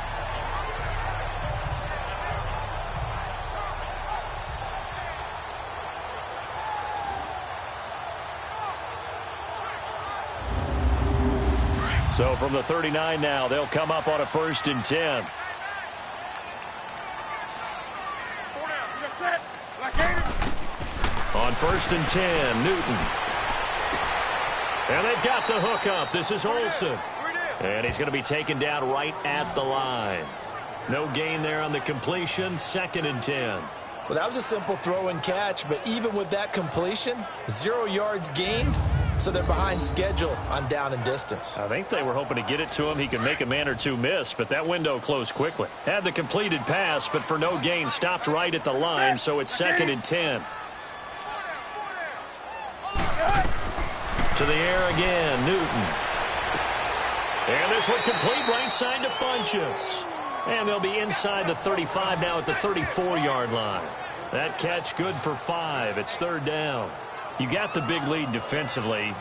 So from the 39 now, they'll come up on a 1st and 10. On 1st and 10, Newton. And they've got the hook up. This is Olsen. And he's going to be taken down right at the line. No gain there on the completion. 2nd and 10. Well, that was a simple throw and catch, but even with that completion, 0 yards gained, so they're behind schedule on down and distance. I think they were hoping to get it to him. He could make a man or two miss, but that window closed quickly. Had the completed pass, but for no gain, stopped right at the line, so it's 2nd and 10. To the air again, Newton. And this one complete right side to Funchess. And they'll be inside the 35 now at the 34-yard line. That catch good for 5. It's 3rd down. You got the big lead defensively,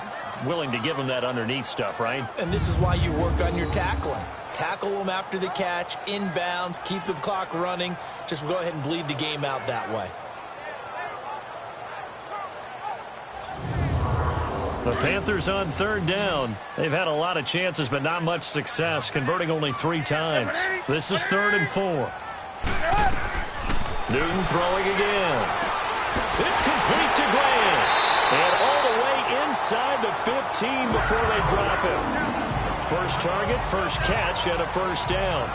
willing to give them that underneath stuff, right? And this is why you work on your tackling. Tackle them after the catch, inbounds, keep the clock running. Just go ahead and bleed the game out that way. The Panthers on third down. They've had a lot of chances, but not much success, converting only 3 times. This is 3rd and 4. Newton throwing again. It's complete to Grant. And all the way inside the 15 before they drop him. First target, first catch, and a first down.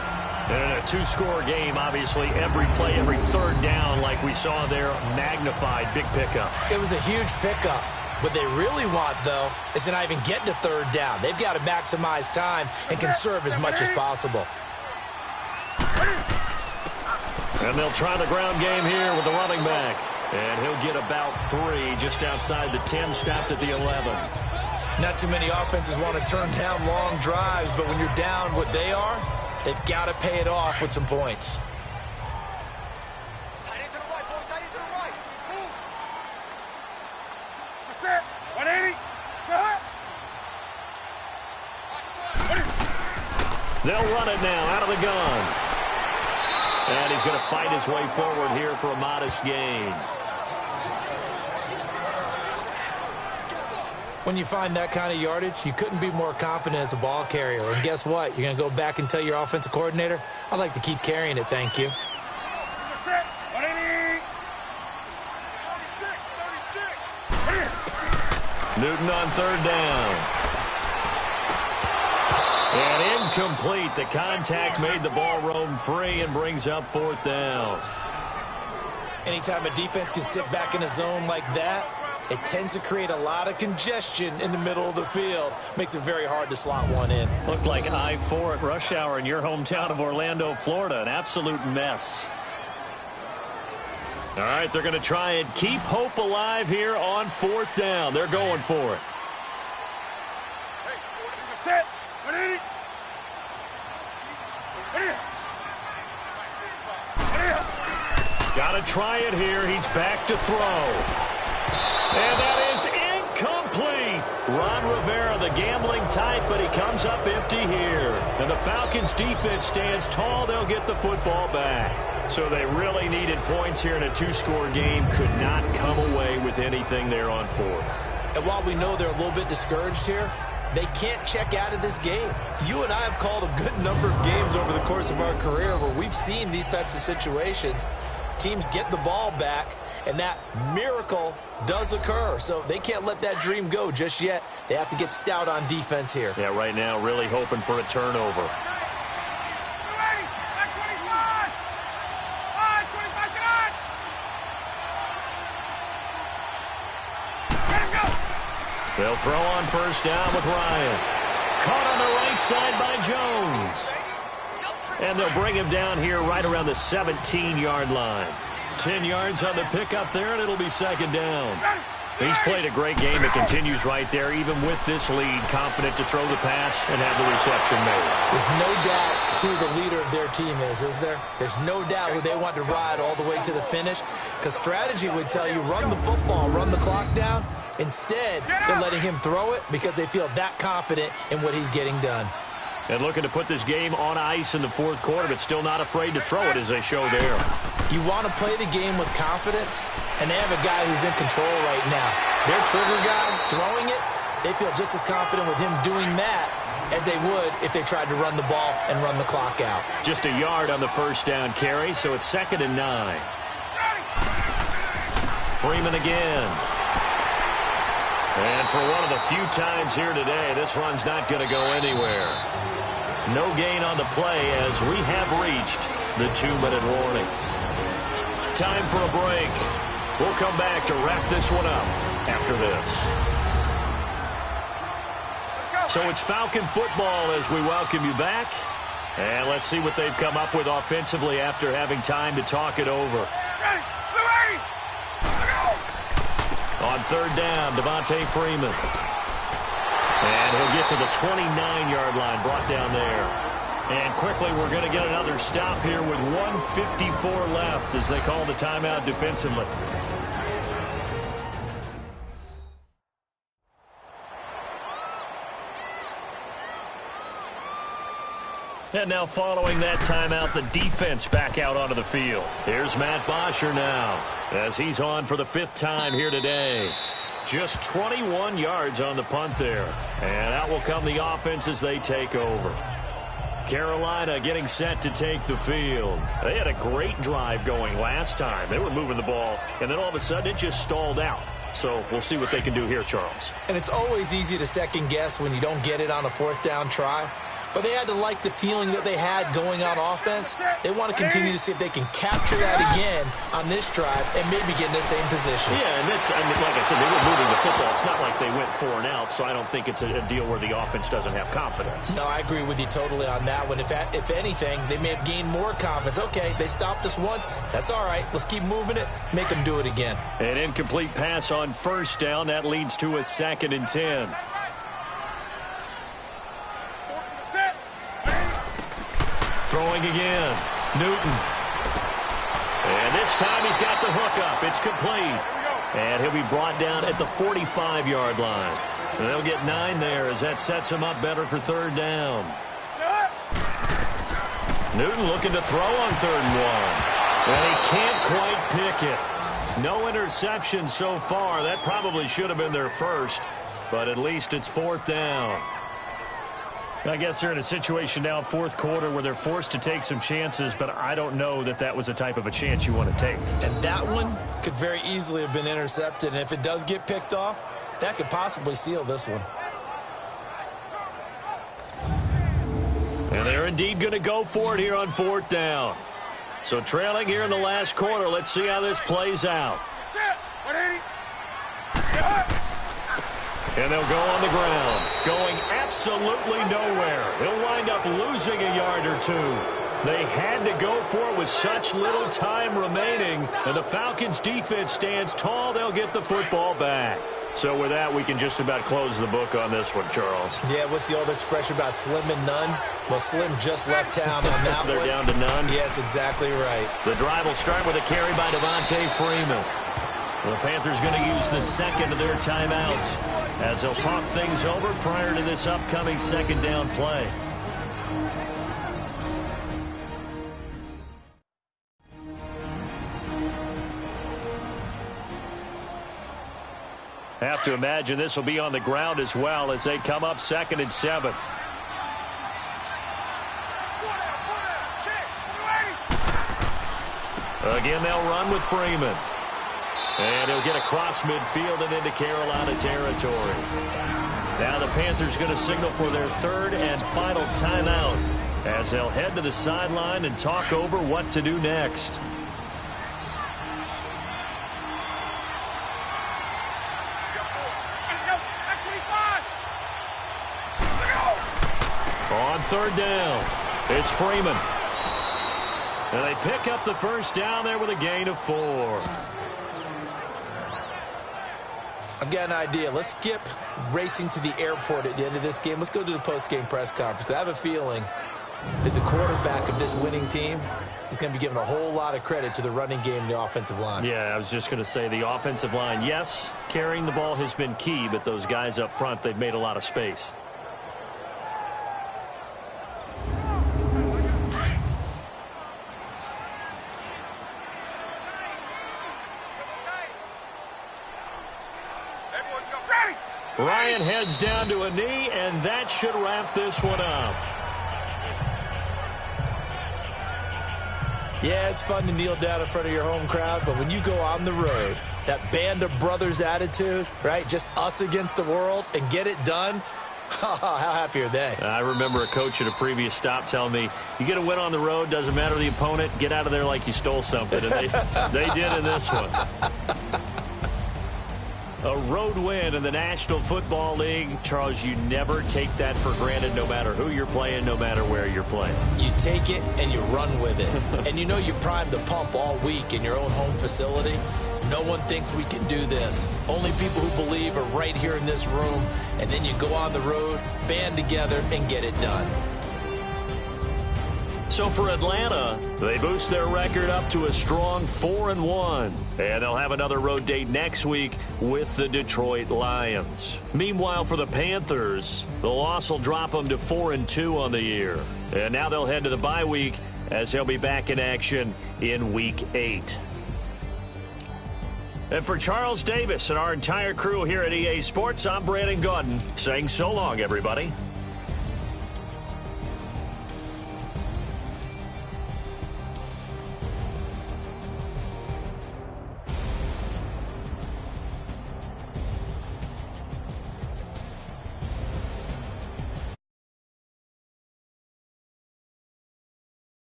And in a 2-score game, obviously, every play, every third down, like we saw there, magnified, big pickup. It was a huge pickup. What they really want, though, is to not even get to third down. They've got to maximize time and conserve as much as possible. And they'll try the ground game here with the running back. And he'll get about 3 just outside the 10, stopped at the 11. Not too many offenses want to turn down long drives, but when you're down what they are, they've got to pay it off with some points. They'll run it now out of the gun. And he's going to fight his way forward here for a modest gain. When you find that kind of yardage, you couldn't be more confident as a ball carrier. And guess what? You're going to go back and tell your offensive coordinator, I'd like to keep carrying it, thank you. Newton on third down. And incomplete. The contact made the ball roam free and brings up 4th down. Anytime a defense can sit back in a zone like that, it tends to create a lot of congestion in the middle of the field. Makes it very hard to slot one in. Looked like I-4 at rush hour in your hometown of Orlando, Florida. An absolute mess. All right, they're going to try and keep hope alive here on 4th down. They're going for it. Got to try it here. He's back to throw. And that is incomplete. Ron Rivera, the gambling type, but he comes up empty here. And the Falcons defense stands tall. They'll get the football back. So they really needed points here in a 2-score game. Could not come away with anything there on 4th. And while we know they're a little bit discouraged here, they can't check out of this game. You and I have called a good number of games over the course of our career where we've seen these types of situations. Teams get the ball back, and that miracle does occur. So they can't let that dream go just yet. They have to get stout on defense here. Yeah, right now really hoping for a turnover. They'll throw on first down with Ryan. Caught on the right side by Jones. And they'll bring him down here right around the 17-yard line. 10 yards on the pickup there, and it'll be 2nd down. He's played a great game. It continues right there, even with this lead, confident to throw the pass and have the reception made. There's no doubt who the leader of their team is there? There's no doubt who they want to ride all the way to the finish, because strategy would tell you run the football, run the clock down. Instead, they're letting him throw it because they feel that confident in what he's getting done. And looking to put this game on ice in the 4th quarter, but still not afraid to throw it as they show there. You want to play the game with confidence, and they have a guy who's in control right now. Their trigger guy throwing it, they feel just as confident with him doing that as they would if they tried to run the ball and run the clock out. Just a yard on the first down carry, so it's 2nd and 9. Freeman again. And for one of the few times here today, this run's not going to go anywhere. No gain on the play as we have reached the 2-minute warning. Time for a break. We'll come back to wrap this one up after this. So it's Falcon football as we welcome you back. And let's see what they've come up with offensively after having time to talk it over. On third down, Devontae Freeman. And he'll get to the 29-yard line, brought down there. And quickly, we're going to get another stop here with 1:54 left as they call the timeout defensively. And now following that timeout, the defense back out onto the field. Here's Matt Bosher now as he's on for the 5th time here today. Just 21 yards on the punt there. And out will come the offense as they take over. Carolina getting set to take the field. They had a great drive going last time. They were moving the ball, and then all of a sudden it just stalled out. So we'll see what they can do here, Charles. And it's always easy to second guess when you don't get it on a fourth down try. But they had to like the feeling that they had going on offense. They want to continue to see if they can capture that again on this drive and maybe get in the same position. Yeah, and that's, like I said, they were moving the football. It's not like they went 4 and out, so I don't think it's a deal where the offense doesn't have confidence. No, I agree with you totally on that one. If anything, they may have gained more confidence. Okay, they stopped us once. That's all right. Let's keep moving it. Make them do it again. An incomplete pass on first down. That leads to a 2nd and 10. Throwing again. Newton. And this time he's got the hook up. It's complete. And he'll be brought down at the 45-yard line. And they'll get 9 there as that sets him up better for 3rd down. Newton looking to throw on 3rd and 1. And he can't quite pick it. No interception so far. That probably should have been their first. But at least it's 4th down. I guess they're in a situation now, 4th quarter, where they're forced to take some chances, but I don't know that that was the type of a chance you want to take. And that one could very easily have been intercepted, and if it does get picked off, that could possibly seal this one. And they're indeed going to go for it here on 4th down. So trailing here in the last quarter, let's see how this plays out. And they'll go on the ground, going absolutely nowhere. He'll wind up losing a yard or 2. They had to go for it with such little time remaining, and the Falcons' defense stands tall. They'll get the football back. So with that, we can just about close the book on this one, Charles. Yeah, what's the old expression about slim and none? Well, Slim just left town on that They're one. down to none? Yes, exactly right. The drive will start with a carry by Devontae Freeman. The Panthers going to use the 2nd of their timeouts as they'll talk things over prior to this upcoming 2nd down play. Have to imagine this will be on the ground as well as they come up 2nd and 7. Again, they'll run with Freeman. And he'll get across midfield and into Carolina territory. Now the Panthers going to signal for their 3rd and final timeout as they'll head to the sideline and talk over what to do next. On 3rd down, it's Freeman. And they pick up the first down there with a gain of 4. I've got an idea. Let's skip racing to the airport at the end of this game. Let's go to the post-game press conference. I have a feeling that the quarterback of this winning team is going to be giving a whole lot of credit to the running game and the offensive line. Yeah, I was just going to say the offensive line, yes, carrying the ball has been key, but those guys up front, they've made a lot of space. Ryan heads down to a knee, and that should wrap this one up. Yeah, it's fun to kneel down in front of your home crowd, but when you go on the road, that band of brothers attitude, right, just us against the world, and get it done, how happy are they? I remember a coach at a previous stop telling me, you get a win on the road, doesn't matter the opponent, get out of there like you stole something, and they did in this one. A road win in the National Football League. Charles, you never take that for granted no matter who you're playing, no matter where you're playing. You take it and you run with it. And you know you primed the pump all week in your own home facility. No one thinks we can do this. Only people who believe are right here in this room. And then you go on the road, band together, and get it done. So for Atlanta, they boost their record up to a strong 4-1. And they'll have another road date next week with the Detroit Lions. Meanwhile, for the Panthers, the loss will drop them to 4-2 on the year. And now they'll head to the bye week as they'll be back in action in Week 8. And for Charles Davis and our entire crew here at EA Sports, I'm Brandon Gaudin saying so long, everybody.